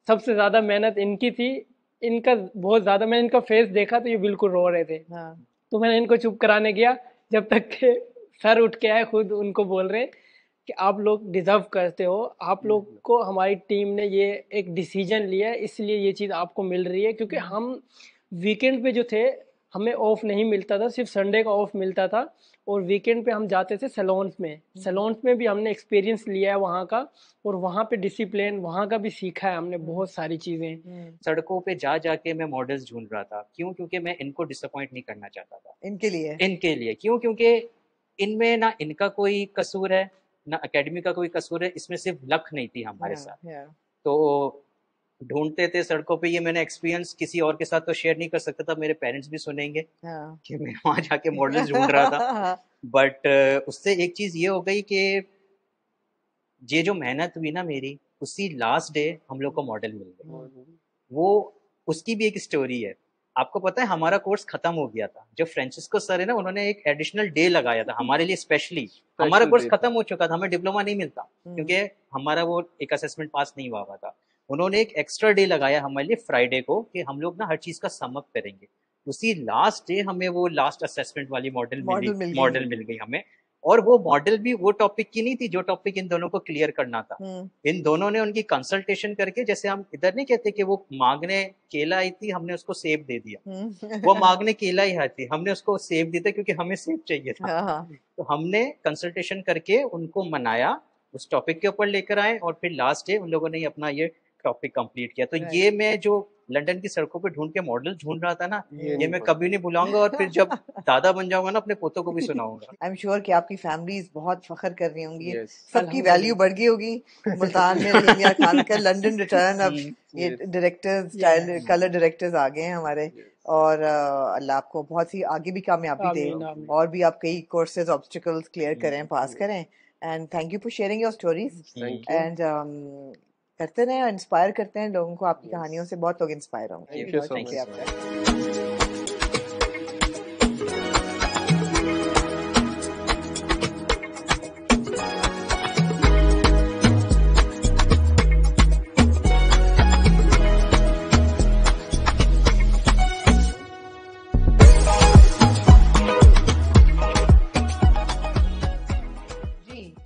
सबसे ज्यादा मेहनत इनकी थी। इनका बहुत ज्यादा, मैंने इनका फेस देखा तो ये बिल्कुल रो रहे थे। हाँ। तो मैंने इनको चुप कराने गया, जब तक के सर उठ के आए, खुद उनको बोल रहे कि आप लोग डिजर्व करते हो, आप लोग को हमारी टीम ने ये एक डिसीजन लिया है, इसलिए ये चीज़ आपको मिल रही है। क्योंकि हम वीकेंड पे जो थे हमें ऑफ नहीं मिलता था, सिर्फ संडे का ऑफ मिलता था। और वीकेंड पे हम जाते थे सैलून्स में। सैलून्स में भी हमने एक्सपीरियंस लिया है वहाँ का, और वहाँ पे डिसिप्लिन वहाँ का भी सीखा है हमने बहुत सारी चीज़ें। सड़कों पे जा जाके मैं मॉडल्स ढूंढ रहा था। क्यों? क्योंकि मैं इनको डिसअपॉइंट नहीं करना चाहता था। इनके लिए। इनके लिए क्यों? क्योंकि इनमें ना इनका कोई कसूर है ना एकेडमी का कोई कसूर है, इसमें सिर्फ लक नहीं थी हमारे साथ। तो ढूंढते थे सड़कों पे। ये मैंने एक्सपीरियंस किसी और के साथ तो शेयर नहीं कर सकता था, मेरे पेरेंट्स भी सुनेंगे कि मैं वहां जाके मॉडल्स ढूंढ रहा था। बट उससे एक चीज ये हो गई कि ये जो मेहनत हुई ना मेरी, उसी लास्ट डे हम लोग को मॉडल मिल गए। वो उसकी भी एक स्टोरी है। आपको पता है हमारा कोर्स खत्म हो गया था, जो फ्रांसिस्को सर है ना, उन्होंने एक एडिशनल डे लगाया था हमारे लिए स्पेशली। हमारा कोर्स खत्म हो चुका था, हमें डिप्लोमा नहीं मिलता क्योंकि हमारा वो एक असेसमेंट पास नहीं हुआ था। उन्होंने एक एक्स्ट्रा डे लगाया हमारे लिए फ्राइडे को कि हम लोग ना हर चीज का सम अप करेंगे। उसी लास्ट डे हमें वो लास्ट असेसमेंट वाली मॉडल मिल गई हमें। और वो मॉडल भी वो टॉपिक की नहीं थी जो टॉपिक इन दोनों को क्लियर करना था। इन दोनों ने उनकी कंसल्टेशन करके, जैसे हम इधर नहीं कहते कि वो मांगने केला आई थी, हमने उसको सेब दे दिया। वो मांगने केला ही आई थी, हमने उसको सेब दिया क्योंकि हमें सेब चाहिए था। तो हमने कंसल्टेशन करके उनको मनाया, उस टॉपिक के ऊपर लेकर आए, और फिर लास्ट डे उन लोगों ने अपना ये टॉपिक कंप्लीट किया। तो ये मैं जो लंदन की सड़कों पे ढूंढ के मॉडल ढूंढ रहा था ना, ये मैं कभी नहीं भूलाऊंगा। और फिर जब दादा बन जाऊंगा ना, अपने पोतों को भी सुनाऊंगा। आई एम श्योर कि आपकी फैमिलीज बहुत फख्र कर रही होंगी। सबकी वैल्यू बढ़ गई होगी मुल्तान में रहीम खान का लंदन रिटर्न। अब ये डायरेक्टर्स, कलर डायरेक्टर्स आ गए हैं हमारे। और अल्लाह आपको बहुत ही आगे भी कामयाबी दे, और भी आप कई कोर्सेज ऑब्स्टिकल्स क्लियर करें, पास करें। And thank you for sharing your stories. And करते रहें, इंस्पायर करते हैं लोगों को। आपकी कहानियों से बहुत लोग इंस्पायर होंगे। Thank you so much.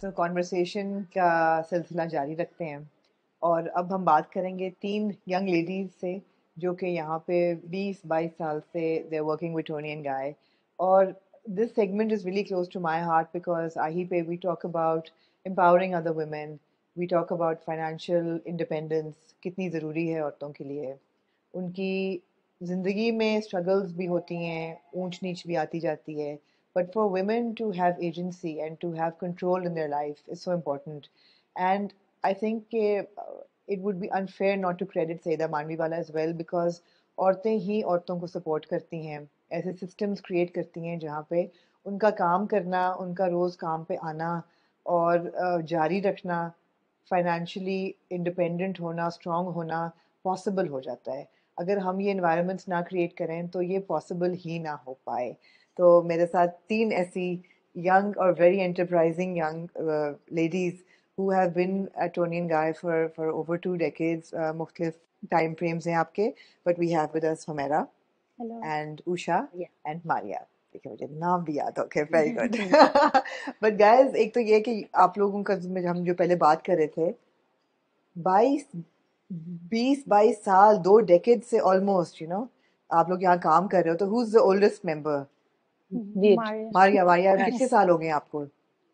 तो कॉन्वर्सेशन का सिलसिला जारी रखते हैं, और अब हम बात करेंगे 3 यंग लेडीज से जो कि यहाँ पे 20-22 साल से they are working with Toni and Guy. और this segment is really close to my heart because आही पे we talk about empowering other women, we talk about financial independence कितनी ज़रूरी है औरतों के लिए। उनकी ज़िंदगी में स्ट्रगल्स भी होती हैं, ऊंच नीच भी आती जाती है, but for women to have agency and to have control in their life is so important. And I think it would be unfair not to credit Saida Manviwala as well, because औरतें ही औरतों को support करती हैं, ऐसे systems create करती हैं जहाँ पे उनका काम करना, उनका रोज़ काम पे आना और जारी रखना, फाइनेंशियली इंडिपेंडेंट होना, स्ट्रॉन्ग होना पॉसिबल हो जाता है। अगर हम ये इन्वायरमेंट्स ना क्रिएट करें तो ये पॉसिबल ही ना हो पाए। तो मेरे साथ 3 ऐसी young or very enterprising young ladies who have been at Toni and Guy for over 2 decades. मुख्तलिफ time frames हैं आपके, but we have with us Humaira. Hello. And Usha. Yeah. And Maria. देखिए मुझे नाम भी याद, okay, very good. But guys, एक तो ये कि आप लोगों का हम जो पहले बात कर रहे थे, 20-22 साल, 2 decades से almost, you know, आप लोग यहाँ काम कर रहे हो। तो who's the oldest member? Maria कितने साल हो गए आपको?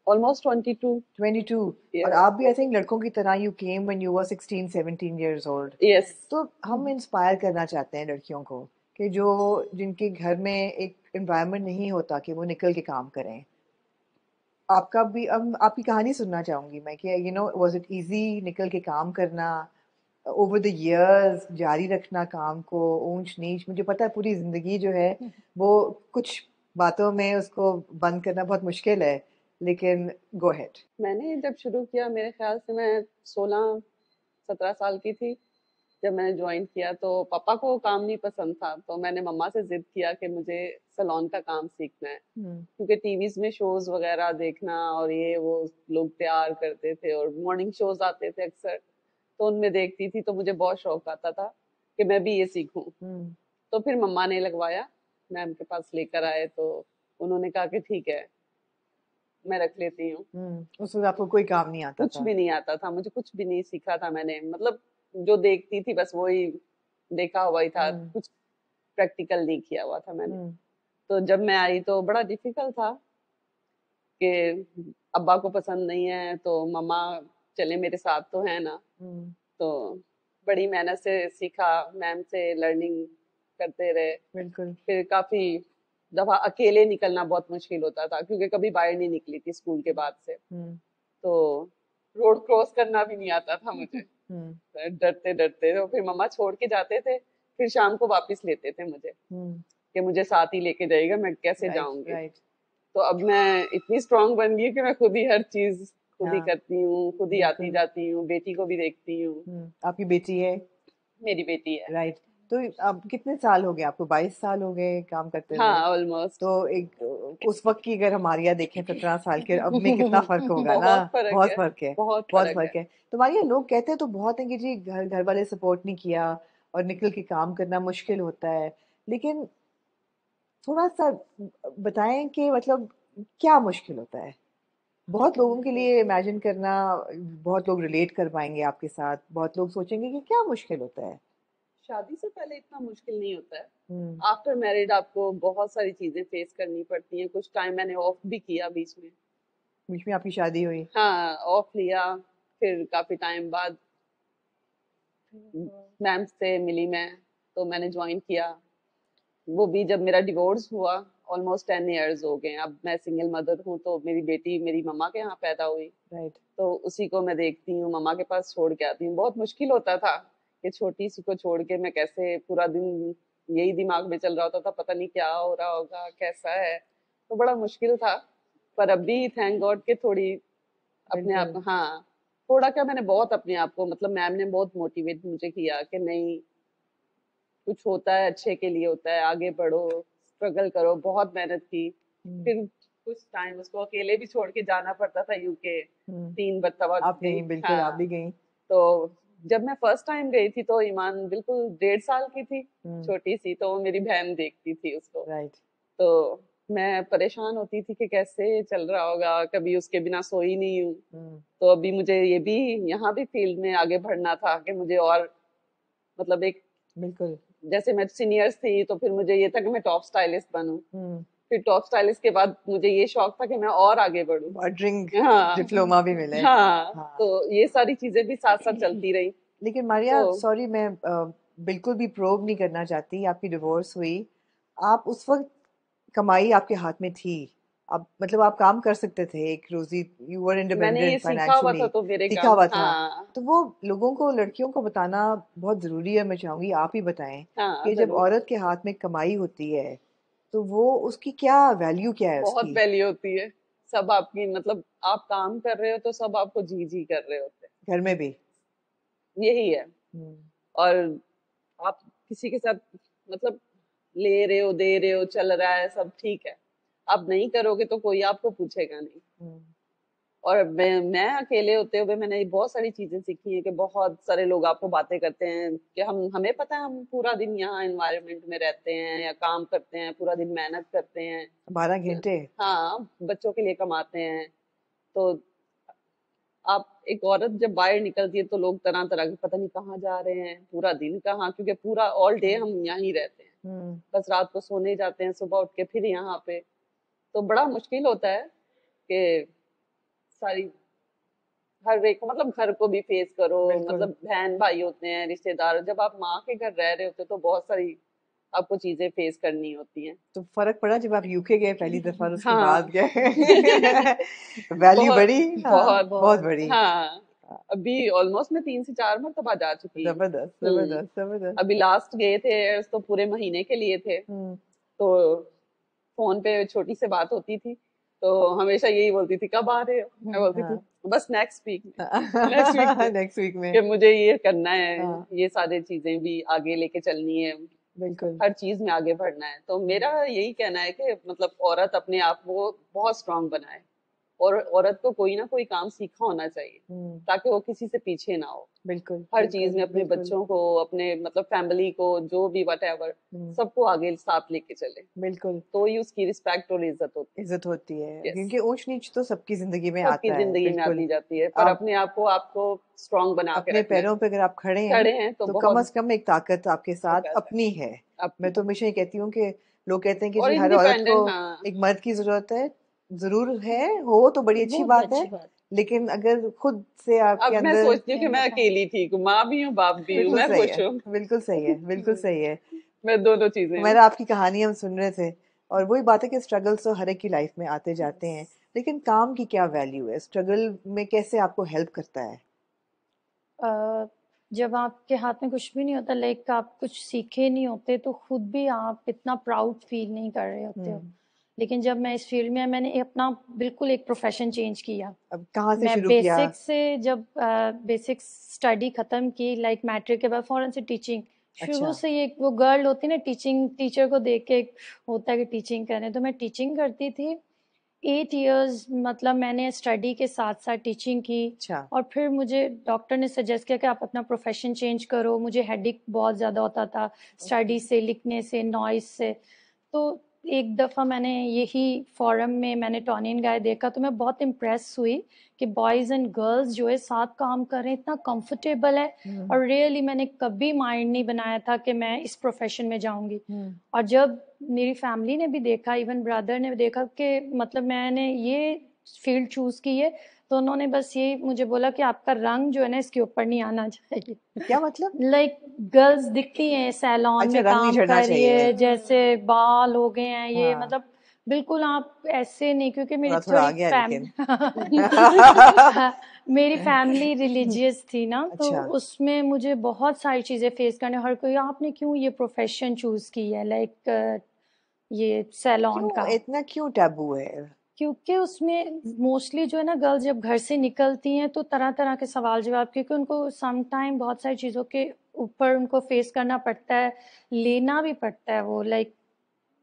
Almost 22. 22. Yes. और आप भी आई थिंक लड़कों की तरह you came when you were 16-17 years old. Yes. तो हम इंस्पायर करना चाहते हैं लड़कियों को कि जो जिनके घर में एक एनवायरनमेंट नहीं होता कि वो निकल के काम करें। आपका भी अब आपकी कहानी सुनना चाहूंगी मैं कि वाज इट इजी निकल के काम करना, ओवर द इयर्स जारी रखना काम को, ऊंच नीच, मुझे पता है पूरी जिंदगी जो है वो कुछ बातों में उसको बंद करना बहुत मुश्किल है, लेकिन गो अहेड। मैंने जब शुरू किया, मेरे ख्याल से मैं 16-17 साल की थी जब मैंने ज्वाइन किया। तो पापा को काम नहीं पसंद था, तो मैंने मम्मा से जिद किया कि मुझे सलोन का काम सीखना है, क्योंकि टीवीज में शोज वगैरह देखना और ये वो लोग तैयार करते थे और मॉर्निंग शोज आते थे अक्सर, तो उनमें देखती थी, तो मुझे बहुत शौक आता था कि मैं भी ये सीखूं। तो फिर मम्मा ने लगवाया, मैम के पास लेकर आए, तो उन्होंने कहा कि ठीक है मैं रख लेती हूँ। उस वक्त आपको कोई काम नहीं आता कुछ था? भी नहीं आता था मुझे, कुछ भी नहीं सीखा था मैंने, मतलब जो देखती थी बस वही देखा हुआ ही था, कुछ प्रैक्टिकल नहीं किया हुआ था मैंने। तो जब मैं आई तो बड़ा डिफिकल्ट था कि अब्बा को पसंद नहीं है तो मम्मा चले मेरे साथ तो है ना। तो बड़ी मेहनत से सीखा, मैम से लर्निंग करते रहे। बिल्कुल। फिर काफी दफा अकेले निकलना बहुत मुश्किल होता था, क्योंकि कभी बाहर नहीं निकली थी स्कूल के बाद से। तो रोड क्रॉस करना भी नहीं आता था मुझे, डरते डरते। तो फिर मम्मा छोड़ के जाते थे, फिर शाम को वापस लेते थे मुझे कि मुझे साथ ही लेके जाएगा, मैं कैसे जाऊंगी। तो अब मैं इतनी स्ट्रांग बन गई कि मैं खुद ही हर चीज खुद ही करती हूँ, खुद ही आती जाती हूँ, बेटी को भी देखती हूँ। आपकी बेटी है? मेरी बेटी है। राइट। तो अब कितने साल हो गए आपको? 22 साल हो गए काम करते हुए? हाँ, ऑलमोस्ट। तो एक उस वक्त की अगर हम आरिया देखें 17 साल के, अब में कितना फर्क होगा ना? बहुत फर्क बहुत है, फर्क है, बहुत बहुत फर्क फर्क है। है। तो मारिया, लोग कहते हैं तो बहुत है कि जी घर वाले सपोर्ट नहीं किया और निकल के काम करना मुश्किल होता है, लेकिन थोड़ा सा बताएं कि मतलब क्या मुश्किल होता है? बहुत लोगों के लिए इमेजिन करना, बहुत लोग रिलेट कर पाएंगे आपके साथ, बहुत लोग सोचेंगे कि क्या मुश्किल होता है। शादी से पहले इतना मुश्किल नहीं होता है। आफ्टर मैरिड आपको बहुत सारी चीजें फेस करनी पड़ती हैं। कुछ टाइम मैंने ऑफ भी किया बीच में आपकी शादी हुई? हाँ, ऑफ लिया। फिर काफी टाइम बाद मैम से मिली मैं, तो मैंने ज्वाइन किया। वो भी जब मेरा डिवोर्स हुआ, ऑलमोस्ट 10 इयर्स हो गए। अब मैं सिंगल मदर हूँ, तो मेरी बेटी मेरी मम्मा के यहाँ पैदा हुई। राइट। तो उसी को मैं देखती हूँ, मम्मा के पास छोड़ के आती हूँ। बहुत मुश्किल होता था कि छोटी सी को छोड़ के मैं कैसे, पूरा दिन यही दिमाग में चल रहा होता था, पता नहीं क्या हो रहा होगा, कैसा है। तो बड़ा मुश्किल था। पर अभी थैंक गॉड के थोड़ी अपने आप, हाँ थोड़ा क्या, मैंने बहुत अपने आप को, मतलब मैम ने बहुत मोटिवेट मुझे किया कि नहीं, कुछ होता है अच्छे के लिए होता है, आगे बढ़ो, स्ट्रगल करो। बहुत मेहनत की। फिर कुछ टाइम उसको अकेले भी छोड़ के जाना पड़ता था यूके, 3 मरतबा आप गई? बिल्कुल, आप भी गई। तो जब मैं फर्स्ट टाइम गई थी तो ईमान बिल्कुल 1.5 साल की थी, छोटी सी। तो मेरी बहन देखती थी उसको। राइट। तो मैं परेशान होती थी कि कैसे चल रहा होगा, कभी उसके बिना सोई नहीं हूँ। तो अभी मुझे ये भी, यहाँ भी फील्ड में आगे बढ़ना था कि मुझे और, मतलब एक, बिल्कुल, जैसे मैं सीनियर्स थी तो फिर मुझे ये था कि मैं टॉप स्टाइलिस्ट बनूं। फिर टॉप स्टाइलिस्ट के बाद मुझे ये शौक था कि मैं और आगे बढ़ूं, बॉर्डरिंग हाँ डिप्लोमा भी मिले। हाँ, तो ये सारी चीजें भी साथ साथ चलती रही। लेकिन मारिया, तो सॉरी, मैं बिल्कुल भी प्रोब नहीं करना चाहती। आपकी डिवोर्स हुई, आप उस वक्त, कमाई आपके हाथ में थी, आप मतलब आप काम कर सकते थे, एक रोजी, यू वर मैंने ये इंडिपेंडेंट सीखा हुआ था, फाइनेंशियली, तो मेरे सीखा काम, हुआ था। हाँ तो वो लोगों को, लड़कियों को बताना बहुत जरूरी है। मैं चाहूंगी आप ही बताएं हाँ कि जब जरूर। औरत के हाथ में कमाई होती है तो वो, उसकी क्या वैल्यू, क्या है बहुत उसकी? वैल्यू होती है। सब आपकी, मतलब आप काम कर रहे हो तो सब आपको जी जी कर रहे होते घर में भी। हैं, यही है। और आप किसी के साथ, मतलब ले रहे हो, दे रहे हो, चल रहा है, सब ठीक है। आप नहीं करोगे तो कोई आपको पूछेगा नहीं। और मैं अकेले होते हुए मैंने बहुत सारी चीजें सीखी है कि बहुत सारे लोग आपको बातें करते हैं कि हमें पता है, हम पूरा दिन यहाँ एनवायरनमेंट में रहते हैं या काम करते हैं, पूरा दिन मेहनत करते हैं, 12 घंटे। हाँ बच्चों के लिए कमाते हैं। तो आप, एक औरत जब बाहर निकलती है तो लोग तरह तरह के, पता नहीं कहाँ जा रहे हैं, पूरा दिन कहाँ, क्योंकि पूरा ऑल डे हम यहाँ ही रहते हैं, बस रात को सोने जाते हैं, सुबह उठ के फिर यहाँ पे। तो बड़ा मुश्किल होता है कि सारी, हर एक, मतलब घर को भी फेस करो, मतलब बहन भाई होते हैं, रिश्तेदार, जब आप माँ के घर रह रहे होते तो बहुत सारी आपको चीजें फेस करनी होती हैं। तो फर्क पड़ा जब आप यूके गए पहली दफा और उसके हाँ बाद गए? वैल्यू बहुत बढ़ी? हाँ, बहुत बहुत बढ़ी। हाँ, अभी ऑलमोस्ट मैं 3 से 4 मरतबा जा चुकी हूँ। जबरदस्त जबरदस्त जबरदस्त। अभी लास्ट गए थे तो पूरे महीने के लिए थे, तो फोन पे छोटी से बात होती थी, तो हमेशा यही बोलती थी कब आ रहे हो, मैं बोलती थी बस नेक्स्ट वीक में नेक्स्ट वीक में कि मुझे ये करना है, हाँ। ये सारी चीजें भी आगे लेके चलनी है, बिल्कुल। हर चीज में आगे बढ़ना है। तो मेरा यही कहना है कि मतलब औरत अपने आप को बहुत स्ट्रांग बनाए, और औरत को कोई ना कोई काम सीखा होना चाहिए ताकि वो किसी से पीछे ना हो। बिल्कुल हर चीज में अपने बच्चों को, अपने मतलब फैमिली को, जो भी वटएवर, सबको आगे साथ लेके चले। बिल्कुल, तो ही उसकी रिस्पेक्ट और इज्जत होती है। Yes. क्योंकि ऊंच नीच तो सबकी जिंदगी में सबकी आता है। जिंदगी में बिल्कुल। आती जाती है, पर आप अपने आप को आपको स्ट्रांग बना के अपने रखना है। पैरों पे अगर आप खड़े खड़े हैं हैं तो तो कम बहुत से कम एक ताकत आपके साथ ताकत है। अपनी है। अपनी। मैं तो हमेशा ये कहती हूँ कि लोग कहते हैं कि और जी हर औरत को इंडिपेंडेंट, हाँ एक मर्द की जरूरत है, जरूर है, हो तो बड़ी अच्छी बहुत बात है, अच्छी बात। लेकिन अगर खुद से आपके अब मैं अंदर सोचती हूँ कि मैं अकेली ठीक हूँ, माँ भी हूँ, बाप भी हूँ, बिल्कुल मैं सही खुश है, हूँ। बिल्कुल सही है, बिल्कुल सही है। मैं दोनों चीजें हूँ। हमारा आपकी कहानी हम सुन रहे थे, और वही बात है कि स्ट्रगल्स तो हर एक की लाइफ में आते जाते हैं, लेकिन काम की क्या वैल्यू है? स्ट्रगल में कैसे आपको हेल्प करता है? जब आपके हाथ में कुछ भी नहीं होता, लाइक आप कुछ सीखे नहीं होते, तो खुद भी आप इतना प्राउड फील नहीं कर रहे होते हो। लेकिन जब मैं इस फील्ड में, मैंने अपना बिल्कुल एक प्रोफेशन चेंज किया। अब कहाँ से मैं शुरू किया? बेसिक से, जब बेसिक स्टडी खत्म की, लाइक मैट्रिक के बाद फौरन से टीचिंग शुरू अच्छा। से। ये वो गर्ल होती है ना, टीचिंग टीचर को देख के एक होता है कि टीचिंग करें, तो मैं टीचिंग करती थी 8 इयर्स। मतलब मैंने स्टडी के साथ साथ टीचिंग की। अच्छा। और फिर मुझे डॉक्टर ने सजेस्ट किया कि आप अपना प्रोफेशन चेंज करो। मुझे हेडेक बहुत ज़्यादा होता था स्टडी से, लिखने से, नॉइस से। तो एक दफ़ा मैंने यही फोरम में मैंने टॉनी एंड गाय देखा, तो मैं बहुत इम्प्रेस हुई कि बॉयज़ एंड गर्ल्स जो है साथ काम कर रहे हैं, इतना कंफर्टेबल है। और रियली मैंने कभी माइंड नहीं बनाया था कि मैं इस प्रोफेशन में जाऊंगी। और जब मेरी फैमिली ने भी देखा, इवन ब्रदर ने भी देखा कि मतलब मैंने ये फील्ड चूज़ की है, तो उन्होंने बस ये मुझे बोला कि आपका रंग जो है ना इसके ऊपर नहीं आना चाहिए। क्या मतलब? लाइक गर्ल्स दिखती हैं सैलून अच्छा, में रंग नहीं काम झड़ना कर रही है, चाहिए। जैसे बाल हो गए हैं ये, हाँ। मतलब बिल्कुल आप ऐसे नहीं, क्योंकि मेरी थोड़ा थोड़ा आ थोड़ी गया लेकिन। मेरी फैमिली रिलीजियस थी ना, तो अच्छा। उसमें मुझे बहुत सारी चीज़ें फेस करने, हर कोई आपने क्यों ये प्रोफेशन चूज़ की है, लाइक ये सैलून का। इतना क्यों टैबू है? क्योंकि उसमें मोस्टली जो है ना, गर्ल्स जब घर से निकलती हैं तो तरह तरह के सवाल जवाब, क्योंकि उनको सम टाइम बहुत सारी चीज़ों के ऊपर उनको फेस करना पड़ता है, लेना भी पड़ता है वो, लाइक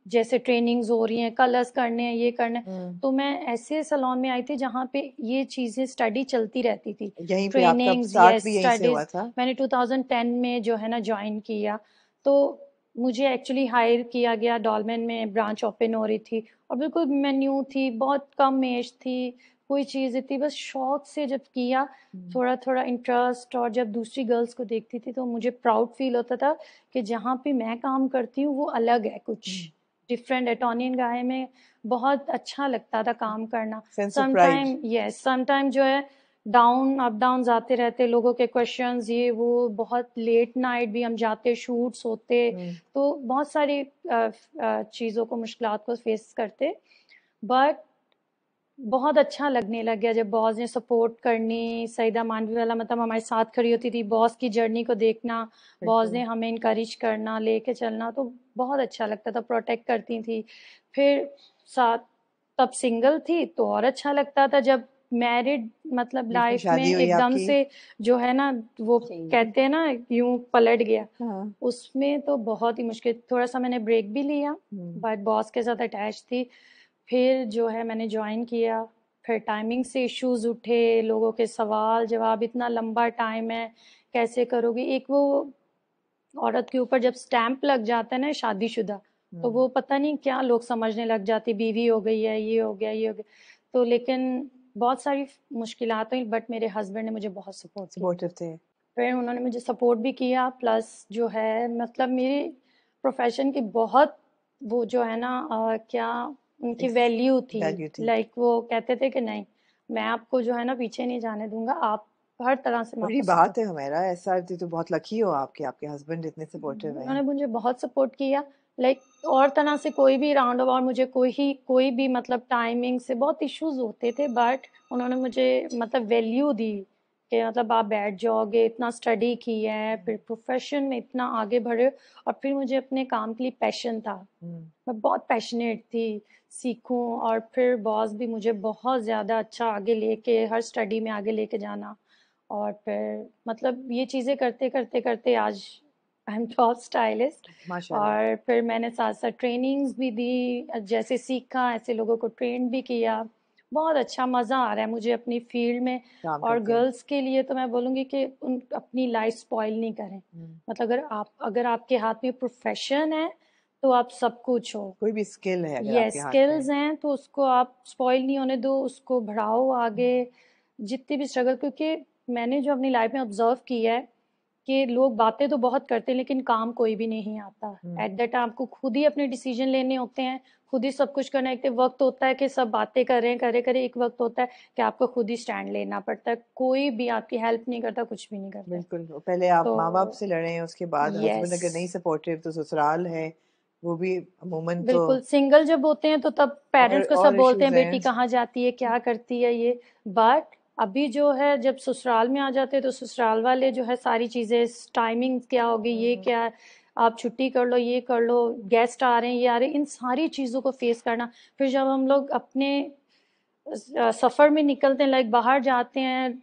जैसे ट्रेनिंग्स हो रही हैं, कलर्स करने हैं, ये करना है। तो मैं ऐसे सैलून में आई थी जहाँ पे ये चीज़ें स्टडी चलती रहती थी, यहीं पे आपका ट्रेनिंग्स, स्टार्ट यस, भी यहीं से हुआ स्टडीज। था? मैंने 2010 में जो है ना ज्वाइन किया, तो मुझे एक्चुअली हायर किया गया, डॉलमेन में ब्रांच ओपन हो रही थी, और बिल्कुल मैं न्यू थी, बहुत कम एज थी, कोई चीज़ थी, बस शौक से जब किया, थोड़ा थोड़ा इंटरेस्ट। और जब दूसरी गर्ल्स को देखती थी तो मुझे प्राउड फील होता था कि जहाँ पे मैं काम करती हूँ वो अलग है, कुछ डिफरेंट है। टॉनी एंड गाय में बहुत अच्छा लगता था काम करना। Sense of pride. समटाइम जो है डाउन अप डाउन आते रहते, लोगों के क्वेश्चंस, ये वो, बहुत लेट नाइट भी हम जाते, शूट्स होते, तो बहुत सारी चीज़ों को, मुश्किलात को फेस करते। बट बहुत अच्छा लगने लग गया जब बॉस ने सपोर्ट करनी, सईदा मानवी वाला मतलब हमारे साथ खड़ी होती थी, बॉस की जर्नी को देखना, बॉस ने हमें इनकरेज करना, लेके चलना, तो बहुत अच्छा लगता था, प्रोटेक्ट करती थी। फिर साथ तब सिंगल थी तो और अच्छा लगता था, जब मैरिड मतलब लाइफ में शादी हुई एकदम आपकी? से जो है ना, वो कहते हैं ना यूं पलट गया, उसमें तो बहुत ही मुश्किल। थोड़ा सा मैंने ब्रेक भी लिया, बट बॉस के साथ अटैच थी। फिर जो है मैंने ज्वाइन किया, फिर टाइमिंग से इश्यूज उठे, लोगों के सवाल जवाब, इतना लंबा टाइम है, कैसे करोगे। एक वो औरत के ऊपर जब स्टैंप लग जाता है ना शादीशुदा, तो वो पता नहीं क्या लोग समझने लग जाती, बीवी हो गई है, ये हो गया, ये हो गया। तो लेकिन बहुत सारी मुश्किलात हुई, बट मेरे हस्बैंड ने मुझे बहुत सपोर्ट किया। फिर उन्होंने मुझे सपोर्ट भी किया, प्लस जो है मतलब मेरे प्रोफेशन की बहुत वो जो है ना क्या उनकी वैल्यू थी। लाइक वो कहते थे कि नहीं, मैं आपको जो है ना पीछे नहीं जाने दूंगा, आप हर तरह से मैं बड़ी आपको बात support- है हमारा, ऐसा तो बहुत लकी हो आपके आपके हस्बैंड इतने सपोर्टिव उन्होंने हैं। मुझे बहुत सपोर्ट किया, लाइक और तरह से कोई भी राउंड अबाउट मुझे कोई भी मतलब टाइमिंग से बहुत इश्यूज होते थे, बट उन्होंने मुझे मतलब वैल्यू दी कि मतलब आप बैठ जाओगे, इतना स्टडी की है, फिर प्रोफेशन में इतना आगे बढ़े, और फिर मुझे अपने काम के लिए पैशन था, मैं बहुत पैशनेट थी सीखूं, और फिर बॉस भी मुझे बहुत ज़्यादा अच्छा आगे लेके हर स्टडी में आगे लेके जाना, और फिर मतलब ये चीज़ें करते करते करते आज आई एम टॉप स्टाइलिस्ट। माशाल्लाह। और फिर मैंने साथ साथ ट्रेनिंग्स भी दी, जैसे सीखा ऐसे लोगों को ट्रेन भी किया, बहुत अच्छा मज़ा आ रहा है मुझे अपनी फील्ड में। काम और करते हैं। गर्ल्स के लिए तो मैं बोलूँगी कि उन अपनी लाइफ स्पॉइल नहीं करें, मतलब अगर आपके हाथ में प्रोफेशन है तो आप सब कुछ हो, कोई भी स्किल है अगर ये आपके हाथ स्किल्स में। हैं तो उसको आप स्पॉइल नहीं होने दो, उसको बढ़ाओ आगे, जितनी भी स्ट्रगल, क्योंकि मैंने जो अपनी लाइफ में ऑब्जर्व किया है कि लोग बातें तो बहुत करते हैं लेकिन काम कोई भी नहीं आता। एट दैट टाइम आपको खुद ही अपने डिसीजन लेने होते हैं, खुद ही सब कुछ करना है। एक वक्त होता है कि सब बातें कर रहे हैं, करे एक वक्त होता है कि आपको खुद ही स्टैंड लेना पड़ता है, कोई भी आपकी हेल्प नहीं करता, कुछ भी नहीं करता। बिल्कुल, पहले आप माँ बाप से लड़े, उसके बाद हस्बैंड अगर नहीं यस, सपोर्टिव तो ससुराल है, वो भी अमूमन तो बिल्कुल सिंगल जब होते हैं तो तब पेरेंट्स को सब और बोलते हैं इश्यूज बेटी हैं। कहाँ जाती है, क्या करती है ये, बट अभी जो है जब ससुराल में आ जाते हैं तो ससुराल वाले जो है सारी चीजें, टाइमिंग क्या होगी, ये क्या है, आप छुट्टी कर लो, ये कर लो, गेस्ट आ रहे हैं, ये आ रहे हैं, इन सारी चीजों को फेस करना। फिर जब हम लोग अपने सफर में निकलते हैं, लाइक बाहर जाते हैं,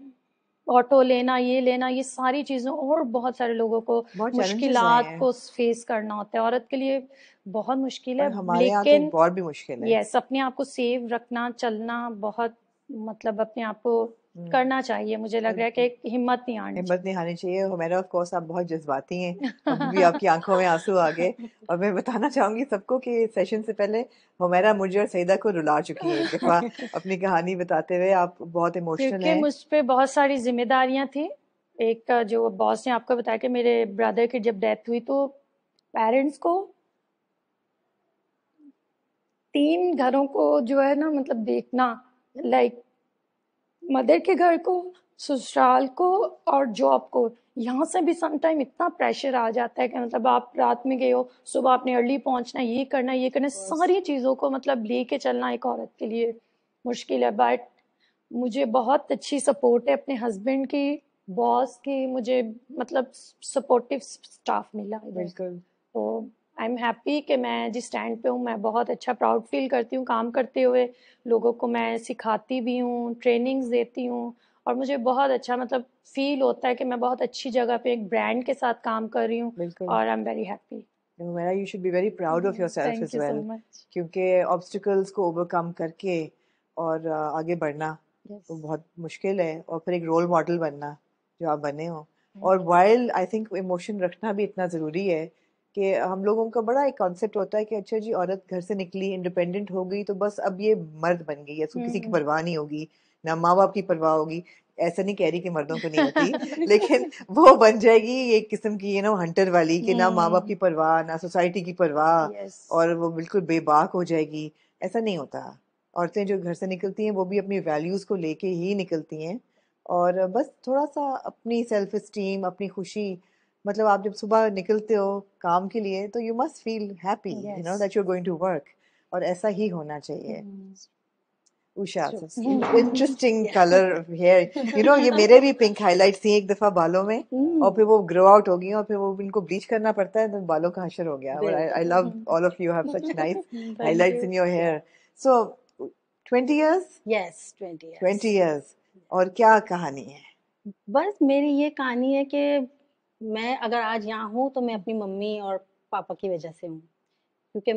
ऑटो लेना, ये सारी चीज़ें, और बहुत सारे लोगों को बहुत चैलेंजेस मुश्किलात हैं को फेस करना होता है, औरत के लिए बहुत मुश्किल और है। हमारे यहाँ तो लेकिन और भी मुश्किल है। यस, अपने आप को सेव रखना, चलना बहुत, मतलब अपने आप को करना चाहिए, मुझे लग रहा है कि हिम्मत नहीं हारनी हिम्मत नहीं हारनी चाहिए। हुमैरा ऑफ कोर्स आप बहुत जज्बाती हैं, अभी भी चाहिए। आपकी आंखों में आंसू आ गए। और मैं बताना चाहूंगी सबको कि सेशन से पहले हुमैरा मुझे और सईदा को रुला चुकी है एक दफा अपनी कहानी बताते हुए। आप बहुत इमोशनल क्योंकि हैं। मुझ पे बहुत सारी जिम्मेदारियां थी। एक जो बॉस ने आपको बताया कि मेरे ब्रदर की जब डेथ हुई तो पेरेंट्स को 3 घरों को जो है ना, मतलब देखना, लाइक मदर के घर को, ससुराल को और जॉब को, यहाँ से भी समटाइम इतना प्रेशर आ जाता है कि मतलब आप रात में गए हो, सुबह आपने अर्ली पहुंचना, ये करना, सारी चीज़ों को मतलब लेके चलना एक औरत के लिए मुश्किल है। बट मुझे बहुत अच्छी सपोर्ट है अपने हस्बैंड की, बॉस की, मुझे मतलब सपोर्टिव स्टाफ मिला इधर। बिल्कुल। तो आई एम हैप्पी कि मैं जिस स्टैंड पे हूँ, मैं बहुत अच्छा प्राउड फील करती हूँ काम करते हुए, लोगों को मैं सिखाती भी हूँ, ट्रेनिंग्स देती हूँ, और मुझे बहुत अच्छा मतलब फील होता है कि मैं बहुत अच्छी जगह पे एक ब्रांड के साथ काम कर रही हूँ, बिल्कुल। और I am very happy. Humaira you should be very proud of yourself thank as you so well, much. क्योंकि ऑब्स्टिकल्स को ओवरकम करके और आगे बढ़ना तो बहुत मुश्किल है, और फिर एक रोल मॉडल बनना जो आप बने हो। और वाइल आई थिंक इमोशन रखना भी इतना ज़रूरी है कि हम लोगों का बड़ा एक कॉन्सेप्ट होता है कि अच्छा जी औरत घर से निकली, इंडिपेंडेंट हो गई तो बस अब ये मर्द बन गई है, इसको किसी की परवाह नहीं होगी, ना माँ बाप की परवाह होगी। ऐसा नहीं कह रही कि मर्दों को नहीं होती, लेकिन वो बन जाएगी एक किस्म की हंटर वाली कि ना माँ बाप की परवाह, ना सोसाइटी की परवाह, यस, और वो बिल्कुल बेबाक हो जाएगी। ऐसा नहीं होता। औरतें जो घर से निकलती हैं वो भी अपनी वैल्यूज़ को लेके ही निकलती हैं, और बस थोड़ा सा अपनी सेल्फ इस्टीम, अपनी खुशी, मतलब आप जब सुबह निकलते हो काम के लिए तो you must feel happy yes. That you are going to work, और ऐसा ही होना चाहिए। Usha, True. Interesting colour hair, ये मेरे भी पिंक हाइलाइट्स थी एक दफा बालों में, और फिर वो ग्रो आउट हो गई और फिर वो इनको ब्लीच करना पड़ता है तो बालों का हशर हो गया। But I love all of you have such nice thank highlights you. In your hair. So 20 years? Yes 20 20 years। years। और क्या कहानी है? बस मेरी ये कहानी है कि मैं अगर आज यहाँ हूँ तो मैं अपनी मम्मी और पापा की वजह से हूँ, क्योंकि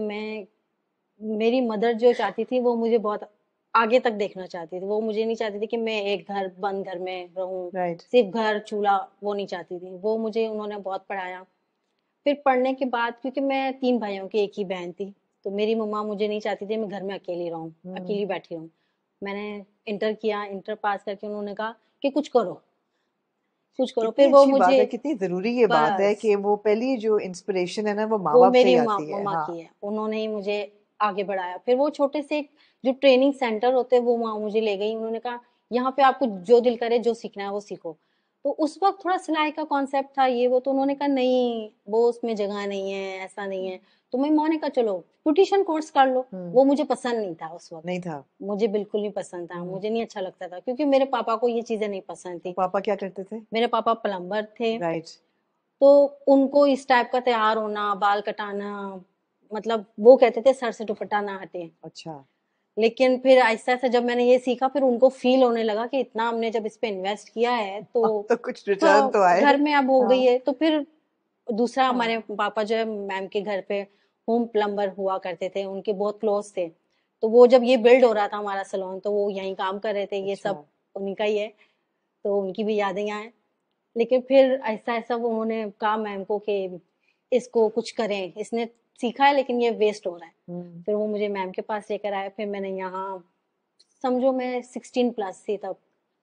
मेरी मदर जो चाहती थी वो मुझे बहुत आगे तक देखना चाहती थी। वो मुझे नहीं चाहती थी कि मैं एक बंद घर में रहूं, राइट। सिर्फ घर चूल्हा, वो नहीं चाहती थी। वो मुझे उन्होंने बहुत पढ़ाया। फिर पढ़ने के बाद, क्योंकि मैं 3 भाइयों की एक ही बहन थी, तो मेरी मम्मा मुझे नहीं चाहती थी मैं घर में अकेली रहूं, अकेली बैठी रहूं। मैंने इंटर किया, इंटर पास करके उन्होंने कहा कि कुछ करो। कितनी फिर वो अच्छी बात मुझे, है, कितनी जरूरी ये बात है बस कि वो पहली जो इंस्पिरेशन है ना वो माँ वो बाप से मेरी ही आती है। मम्मा हाँ। की है, उन्होंने ही मुझे आगे बढ़ाया। फिर वो छोटे से जो ट्रेनिंग सेंटर होते हैं वो वहाँ मुझे ले गई। उन्होंने कहा यहाँ पे आपको जो दिल करे जो सीखना है वो सीखो। तो उस वक्त थोड़ा सिलाई का कॉन्सेप्ट था ये वो, तो उन्होंने कहा नहीं वो उसमें जगह नहीं है, ऐसा नहीं है। तो मैं माँ ने कहा चलो ब्यूटिशियन कोर्स कर लो। वो मुझे पसंद नहीं था उस वक्त, नहीं था। मुझे बिल्कुल नहीं पसंद था, मुझे नहीं अच्छा लगता था, क्योंकि मेरे पापा को ये चीजें नहीं पसंद थी। पापा क्या करते थे? मेरे पापा प्लम्बर थे। राइट। तो उनको इस टाइप का तैयार होना, बाल कटाना, मतलब वो कहते थे सर से दुपट्टा ना हटे। अच्छा। लेकिन फिर आहिस्ता आहिस्ता जब मैंने ये सीखा, फिर उनको फील होने लगा कि इतना हमने जब इस पे इन्वेस्ट किया है तो कुछ रिटर्न तो आए। घर में अब हो गई हाँ। है। तो फिर दूसरा हमारे पापा जो है मैम के घर पे होम प्लम्बर हुआ करते थे, उनके बहुत क्लोज थे। तो वो जब ये बिल्ड हो रहा था हमारा सैलून, तो वो यहीं काम कर रहे थे। ये अच्छा। सब उन्हीं का ही है, तो उनकी भी यादें यहाँ हैं। लेकिन फिर ऐसा ऐसा वो उन्होंने कहा मैम को कि इसको कुछ करें, इसने सीखा है लेकिन ये वेस्ट हो रहा है। फिर वो मुझे मैम के पास लेकर आए। फिर मैंने यहाँ, समझो मैं 16 प्लस थी तब।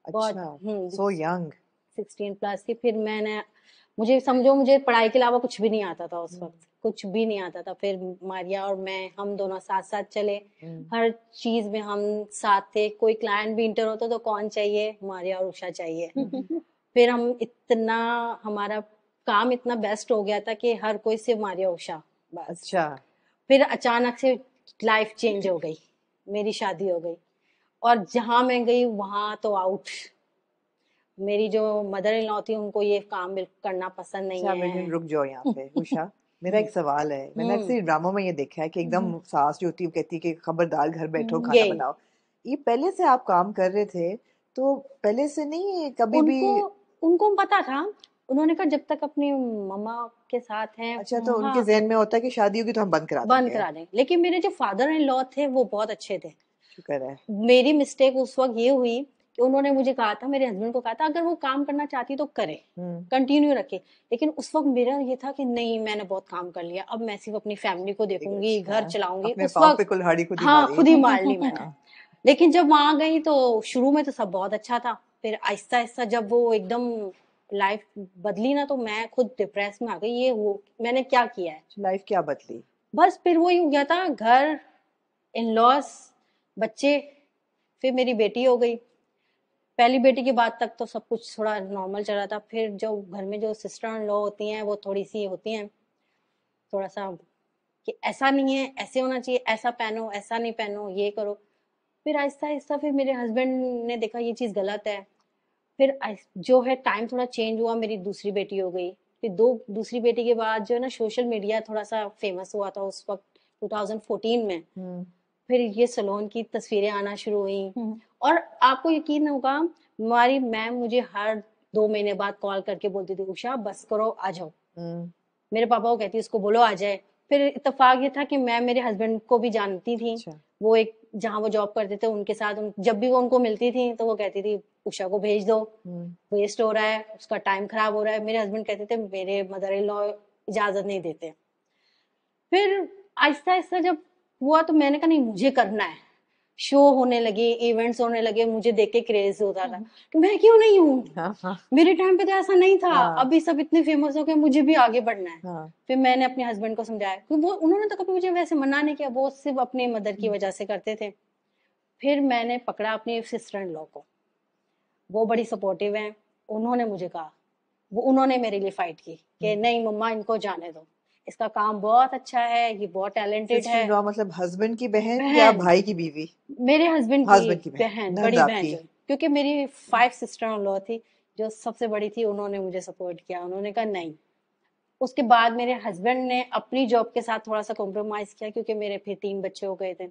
बहुत अच्छा, सो यंग। 16 प्लस थी। फिर मैंने, मुझे समझो मुझे पढ़ाई के अलावा कुछ भी नहीं आता था उस वक्त, कुछ भी नहीं आता था। फिर मारिया और मैं, हम दोनों साथ साथ चले, हर चीज में हम साथ थे। कोई क्लाइंट भी इंटर होता तो कौन चाहिए? मारिया और उषा चाहिए। फिर हम इतना, हमारा काम इतना बेस्ट हो गया था कि हर कोई सिर्फ मारिया उषा बस। अच्छा। फिर अचानक से लाइफ चेंज हो गई, मेरी शादी हो गई, और जहां मैं गई वहां तो आउट। मेरी जो मदर इन लॉ थी उनको ये काम करना पसंद नहीं अच्छा, है। मिनट रुक जाओ यहाँ पे उषा। मेरा एक सवाल है, मैंने अक्सर ड्रामों में ये देखा है कि एकदम सास जो होती है वो कहती है कि खबरदार घर बैठो खाना यही। बनाओ। ये पहले से आप काम कर रहे थे तो पहले से नहीं कभी भी? उनको पता था, उन्होंने कहा जब तक अपनी मम्मा के साथ हैं। अच्छा, तो उनके हाँ, जहन में होता है कि शादी होगी तो हम बंद करा बंद देंगे। करा दें। लेकिन मेरे जो फादर इन लॉ थे वो बहुत अच्छे थे। शुक्र है। मेरी मिस्टेक उस वक्त ये हुई कि उन्होंने मुझे कहा था, मेरे हस्बैंड को कहा था, अगर वो काम करना चाहती तो करे, कंटिन्यू रखे। लेकिन उस वक्त मेरा ये था कि नहीं, मैंने बहुत काम कर लिया, अब मैं सिर्फ अपनी फैमिली को देखूंगी, घर चलाऊंगी। अपने उस पाँव पे वक्त कुल्हाड़ी खुद ही हाँ, मारी। खुद ही मार ली मैंने। लेकिन जब वहां गई तो शुरू में तो सब बहुत अच्छा था। फिर आहिस्ता आहिस्ता जब वो एकदम लाइफ बदली ना, तो मैं खुद डिप्रेस में आ गई। ये वो मैंने क्या किया है? लाइफ क्या बदली? बस फिर वही हो गया था, घर, इन लॉस, बच्चे, फिर मेरी बेटी हो गई। पहली बेटी के बाद तक तो सब कुछ थोड़ा नॉर्मल चल रहा था। फिर जो घर में जो सिस्टर इन लॉ होती हैं वो थोड़ी सी होती हैं, थोड़ा सा कि ऐसा नहीं है, ऐसे होना चाहिए, ऐसा पहनो, ऐसा नहीं पहनो, ये करो। फिर आहिस्ता आहिस्ता फिर मेरे हस्बैंड ने देखा ये चीज गलत है। फिर जो है टाइम थोड़ा चेंज हुआ, मेरी दूसरी बेटी हो गई। फिर दूसरी बेटी के बाद जो है ना, सोशल मीडिया थोड़ा सा फेमस हुआ था उस वक्त 2014 में। फिर ये सैलून की तस्वीरें आना शुरू हुई। और आपको यकीन होगा, हमारी मैम मुझे हर 2 महीने बाद कॉल करके बोलती थी, उषा बस करो, आ जाओ। मेरे पापा को कहती उसको बोलो आ जाए। फिर इत्तेफाक ये था कि मैं मेरे हस्बैंड को भी जानती थी। अच्छा। वो एक जहाँ वो जॉब करते थे उनके साथ जब भी वो उनको मिलती थी तो वो कहती थी उषा को भेज दो, वेस्ट हो रहा है, उसका टाइम खराब हो रहा है। मेरे हस्बैंड कहते थे मेरे मदर इन लॉ इजाजत नहीं देते। फिर आहिस्ता आहिस्ता जब हुआ तो मैंने कहा नहीं, मुझे करना है। शो होने लगे, इवेंट्स होने लगे, मुझे देख के क्रेज होता था कि मैं क्यों नहीं हूँ। मेरे टाइम पे तो ऐसा नहीं था। अभी सब इतने फेमस हो गए, मुझे भी आगे बढ़ना है। फिर मैंने अपने हस्बैंड को समझाया, क्योंकि वो उन्होंने तो कभी मुझे वैसे मना नहीं किया, वो सिर्फ अपनी मदर की वजह से करते थे। फिर मैंने पकड़ा अपनी सिस्टर इन लॉ को, वो बड़ी सपोर्टिव हैं। उन्होंने मुझे कहा, उन्होंने मेरे लिए फाइट की कि नहीं मम्मा, इनको जाने दो, इसका काम बहुत अच्छा है, ये बहुत टैलेंटेड है। मतलब हस्बैंड की बहन या भाई की बीवी? मेरे हस्बैंड की बहन, बड़ी बहन जो, क्योंकि मेरी 5 सिस्टर इन लॉ थी, जो सबसे बड़ी थी, उन्होंने मुझे सपोर्ट किया। उन्होंने कहा नहीं। उसके बाद मेरे हस्बैंड ने अपनी जॉब के साथ थोड़ा सा कॉम्प्रोमाइज किया, क्योंकि मेरे फिर 3 बच्चे हो गए थे,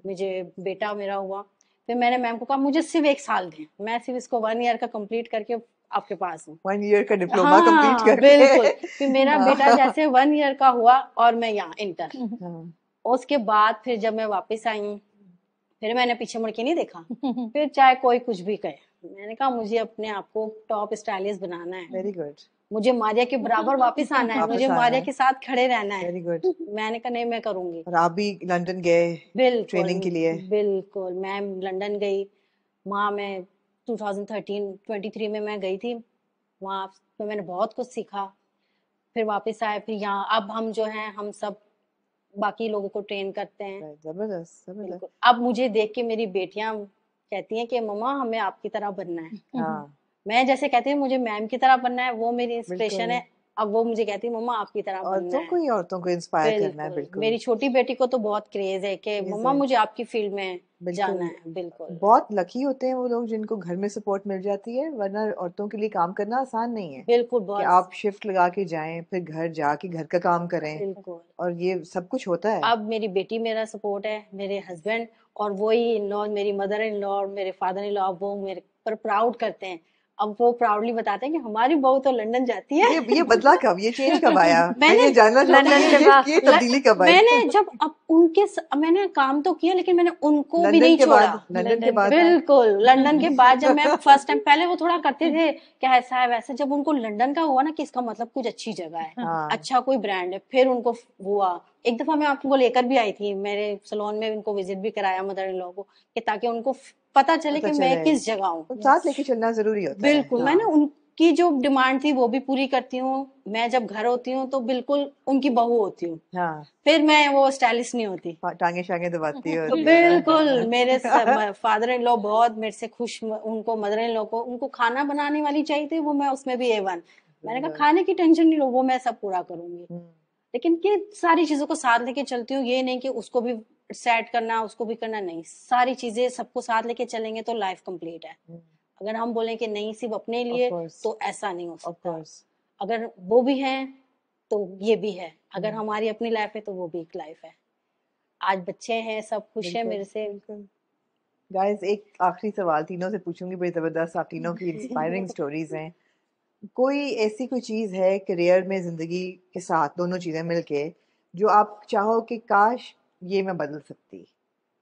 मुझे बेटा मेरा हुआ। फिर मैंने मैम को कहा मुझे सिर्फ 1 साल दें, मैं सिर्फ इसको 1 ईयर का कंप्लीट करके आपके पास हूँ। 1 ईयर का डिप्लोमा कंप्लीट करके। बिल्कुल। फिर मेरा बेटा जैसे 1 ईयर का हुआ और मैं यहाँ इंटर। उसके बाद फिर जब मैं वापस आई, फिर मैंने पीछे मुड़ के नहीं देखा। फिर चाहे कोई कुछ भी कहे, मैंने कहा मुझे अपने आप को टॉप स्टाइलिस्ट बनाना है। Very good. मुझे मारिया के बराबर वापस आना है, मुझे मारिया के साथ खड़े रहना है। Very good. मैंने कहा नहीं, मैं करूंगी। और आप भी लंदन गए ट्रेनिंग के लिए? बिल्कुल, मैं लंदन गई। वहाँ मैं 2023 में मैं गई थी। वहाँ तो मैंने बहुत कुछ सीखा। फिर वापस आए। फिर यहाँ अब हम जो हैं, हम सब बाकी लोगों को ट्रेन करते हैं। जबरदस्त जबरदस्त। अब मुझे देख के मेरी बेटियां कहती हैं कि मम्मा हमें आपकी तरह बनना है। मैं जैसे कहती हूँ मुझे मैम की तरह बनना है, वो मेरी इंस्पिरेशन बिल्कुल। है। अब वो मुझे कहती है मम्मा आपकी तरह बनना औरतों को है। ही औरतों को इंस्पायर करना है। बिल्कुल, बिल्कुल मेरी छोटी बेटी को तो बहुत क्रेज है कि Craze मम्मा है। मुझे आपकी फील्ड में जाना बिल्कुल है। बिल्कुल बहुत लकी होते हैं वो लोग जिनको घर में सपोर्ट मिल जाती है, वरना औरतों के लिए काम करना आसान नहीं है बिल्कुल कि बहुत आप शिफ्ट लगा के जाएं, फिर घर जाके घर का काम करें, बिल्कुल। और ये सब कुछ होता है। अब मेरी बेटी मेरा सपोर्ट है, मेरे हस्बैंड और वही इन लॉ, मेरी मदर इन लॉ और मेरे फादर इन लॉ, वो मेरे पर प्राउड करते हैं। अब वो प्राउडली बताते हैं कि हमारी बहू तो लंदन जाती है। ये बदला कब, ये चेंज कब आया? मैं मैंने ये जानना चाहती हूँ, लंदन के ये बाद ये तब्दीली कब आई? मैंने जब अब मैंने काम तो किया लेकिन मैंने उनको भी लंदन नहीं के बाद, छोड़ा। लंदन के लंदन के बाद बिल्कुल लंदन के बाद जब मैं फर्स्ट टाइम, पहले वो थोड़ा करते थे क्या ऐसा है वैसा, जब उनको लंदन का हुआ ना कि इसका मतलब कुछ अच्छी जगह है, हाँ अच्छा कोई ब्रांड है, फिर उनको हुआ। एक दफा मैं आपको लेकर भी आई थी मेरे सलोन में, उनको विजिट भी कराया मदर इन लॉ को, कि ताकि उनको पता चले पता कि मैं चले, किस जगह हूँ। तो साथ लेके चलना जरूरी होता है। बिल्कुल मैंने उनकी जो डिमांड थी वो भी पूरी करती हूँ। मैं जब घर होती हूँ तो बिल्कुल उनकी बहू होती हूँ, हाँ फिर मैं वो स्टाइलिश नहीं होती। टांगे शांगे दबाती तो होती बिल्कुल मेरे है। फादर इन लॉ बहुत मेरे से खुश, उनको मदर इन लॉ को उनको खाना बनाने वाली चाहिए थी, वो मैं उसमें भी A1। मैंने कहा खाने की टेंशन नहीं लो, वो मैं सब पूरा करूंगी। लेकिन ये सारी चीजों को साथ लेके चलती हूँ, ये नहीं कि उसको भी सेट करना उसको भी करना, नहीं, सारी चीजें सबको साथ लेके चलेंगे तो लाइफ कंप्लीट है। अगर हम बोलें कि नहीं सिर्फ अपने लिए, तो ऐसा नहीं हो सकता। अगर वो भी है तो ये भी है, अगर हमारी अपनी लाइफ है तो वो भी एक लाइफ है। आज बच्चे हैं, सब खुश है मेरे से। गाइस एक आखिरी सवाल तीनों से पूछूंगी, बड़ी जबरदस्त, आप तीनों की इंस्पायरिंग स्टोरीज हैं। कोई ऐसी कोई चीज़ है करियर में, ज़िंदगी के साथ, दोनों चीज़ें मिलके, जो आप चाहो कि काश ये मैं बदल सकती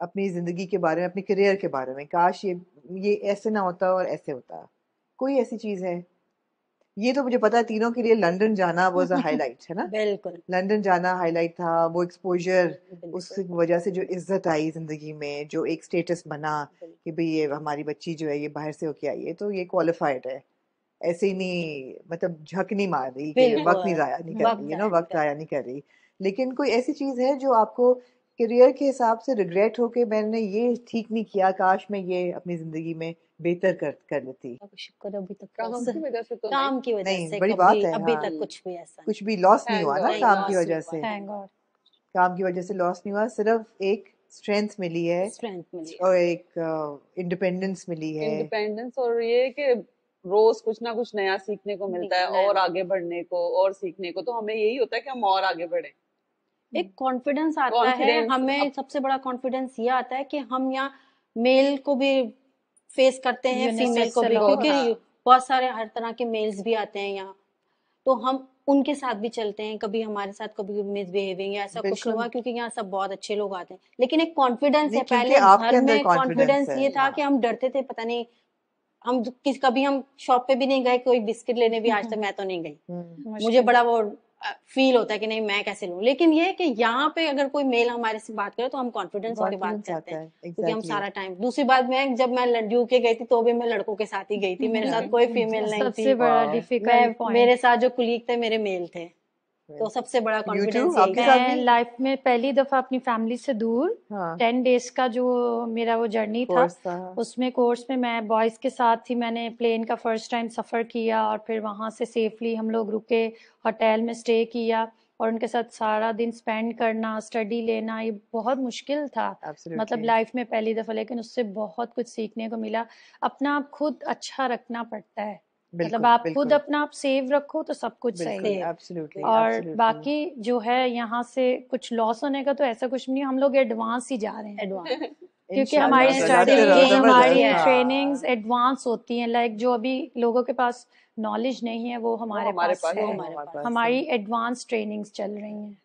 अपनी ज़िंदगी के बारे में, अपने करियर के बारे में, काश ये ऐसे ना होता और ऐसे होता? कोई ऐसी चीज़ है? ये तो मुझे पता है तीनों के लिए लंदन जाना वाज अ हाईलाइट, है ना? बिल्कुल लंदन जाना हाईलाइट था, वो एक्सपोजर, बिल्कुल उस वजह से जो इज्जत आई जिंदगी में, जो एक स्टेटस बना कि भाई ये हमारी बच्ची जो है ये बाहर से होके आई है तो ये क्वालिफाइड है। ऐसे ही नहीं, मतलब झक नहीं मार रही कि वक्त नहीं बिल्कुल जाया नहीं कर वक्त रही, जाया नहीं वक्त जाया नहीं कर रही। लेकिन कोई ऐसी चीज है जो आपको करियर के हिसाब से रिग्रेट हो के मैंने ये ठीक नहीं किया, काश मैं ये अपनी जिंदगी में बेहतर कर लेती? शुक्र अभी तक काम की वजह से तो नहीं। काम की वजह नहीं, से बड़ी कभी बात है। अभी हाँ, तक कुछ भी ऐसा कुछ भी लॉस नहीं हुआ ना Thank काम God. की नहीं, वजह loss से, नहीं हुआ। Thank God. काम की वजह से लॉस नहीं हुआ, सिर्फ एक स्ट्रेंथ मिली है स्ट्रेंथ मिली है। और एक इंडिपेंडेंस मिली है। इंडिपेंडेंस, और ये कि रोज कुछ ना कुछ नया सीखने को मिलता है नया। और आगे बढ़ने को और सीखने को, तो हमें यही होता है कि हम और आगे बढ़े। एक कॉन्फिडेंस आता है Confidence हमें, सबसे बड़ा कॉन्फिडेंस ये आता है कि हम यहाँ मेल को भी फेस करते हैं, Unisex फीमेल को भी, salon। क्योंकि हाँ। बहुत सारे हर तरह के मेल्स भी आते हैं यहाँ, तो हम उनके साथ भी चलते हैं। कभी हमारे साथ कभी मिसबिहेविंग या ऐसा कुछ बिल्कुल। हुआ, क्योंकि यहाँ सब बहुत अच्छे लोग आते हैं, लेकिन एक कॉन्फिडेंस नहीं, है। क्योंकि पहले आपके घर अंदर में confidence कॉन्फिडेंस है। ये था कि हम डरते थे, पता नहीं हम कभी हम शॉप पे भी नहीं गए, कोई बिस्किट लेने भी आज तक मैं तो नहीं गई। मुझे बड़ा वो फील होता है कि नहीं मैं कैसे लूं, लेकिन ये कि यहाँ पे अगर कोई मेल हमारे से बात करे तो हम कॉन्फिडेंस होकर बात Confidence करते आता हैं, है, क्योंकि हम exactly। सारा टाइम। दूसरी बात, मैं जब मैं यूके गई थी तो भी मैं लड़कों के साथ ही गई थी, मेरे साथ कोई फीमेल नहीं सबसे थी। बड़ा Wow। डिफिकल्ट मेरे पॉइंट। साथ जो कुलीग थे मेरे मेल थे, तो सबसे बड़ा You too? कॉन्फिडेंस यही आपके था। साथ मैं भी? लाइफ में पहली दफा अपनी फैमिली से दूर हाँ 10 डेज का जो मेरा वो जर्नी था, कोर्स था। उसमें कोर्स में मैं बॉयज़ के साथ ही मैंने प्लेन का फर्स्ट टाइम सफ़र किया, और फिर वहाँ से सेफली हम लोग रुके, होटल में स्टे किया, और उनके साथ सारा दिन स्पेंड करना, स्टडी लेना, ये बहुत मुश्किल था। मतलब Absolutely। लाइफ में पहली दफ़ा, लेकिन उससे बहुत कुछ सीखने को मिला। अपना आप खुद अच्छा रखना पड़ता है, मतलब बिल्कुल आप खुद बिल्कुल अपना आप सेव रखो तो सब कुछ सही बिल्कुल, है। एब्सोल्युटली और एब्सोल्युटली। बाकी जो है यहाँ से कुछ लॉस होने का तो ऐसा कुछ नहीं, हम लोग एडवांस ही जा रहे हैं, एडवांस क्योंकि हमारी इंशाल्लाह जबरदस्त चलाते रहो, स्टडी, हमारी जबरदस्त। हाँ ट्रेनिंग्स एडवांस होती हैं। लाइक जो अभी लोगों के पास नॉलेज नहीं है वो हमारे हमारे पास पास है, वो है। हमारे पास हमारी एडवांस ट्रेनिंग्स चल रही हैं।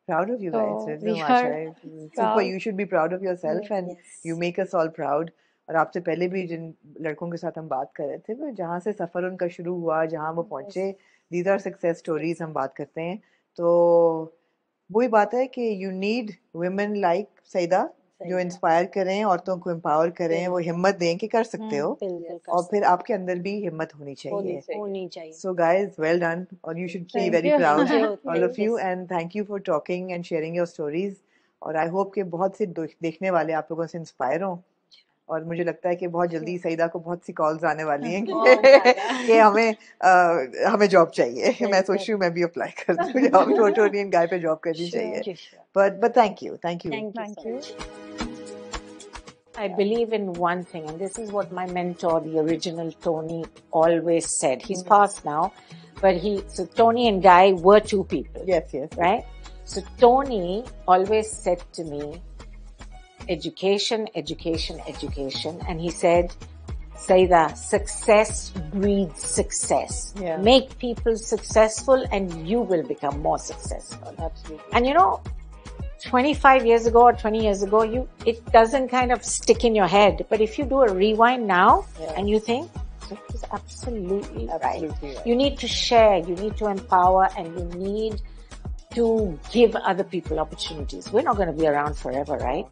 proud of you तो guys, we really, are Masha। Super, proud. you should be proud of yourself and Yes। you make us all proud। और आपसे पहले भी जिन लड़कों के साथ हम बात कर रहे थे, वो जहाँ से सफ़र उनका शुरू हुआ, जहाँ वो पहुँचे, these are success stories हम बात करते हैं। तो वही बात है कि you need women like Saeeda जो इंस्पायर करें, औरतों को एम्पावर करें, वो हिम्मत दें कि कर सकते हो, बिल्कुल कर और फिर आपके अंदर भी हिम्मत होनी चाहिए। होनी चाहिए। So guys, well done, or you should be Thank very you। proud, Thank you, all of thank you, you। and thank you for talking and sharing your stories। और I hope कि बहुत से देखने वाले आप लोगों से इंस्पायर हों और मुझे लगता है कि बहुत जल्दी सईदा को बहुत सी कॉल्स आने वाली हैं बहुत कि हमें जॉब चाहिए। मैं सोच रही हूँ मैं भी अप्लाई कर दूँ, टोनियन गाय पे जॉब करनी चाहिए। But thank you. Thank you. I believe in one thing, and this is what my mentor, the original Tony, always said. He's passed now, but so Tony and Guy were two people. Yes. Right? So Tony always said to me, education, education, education. And he said, Saida, success breeds success. Yeah. Make people successful and you will become more successful. Absolutely. And 25 years ago or 20 years ago, it doesn't kind of stick in your head. But if you do a rewind now and you think, it was absolutely right. You need to share, you need to empower, and you need to give other people opportunities. We're not going to be around forever, right?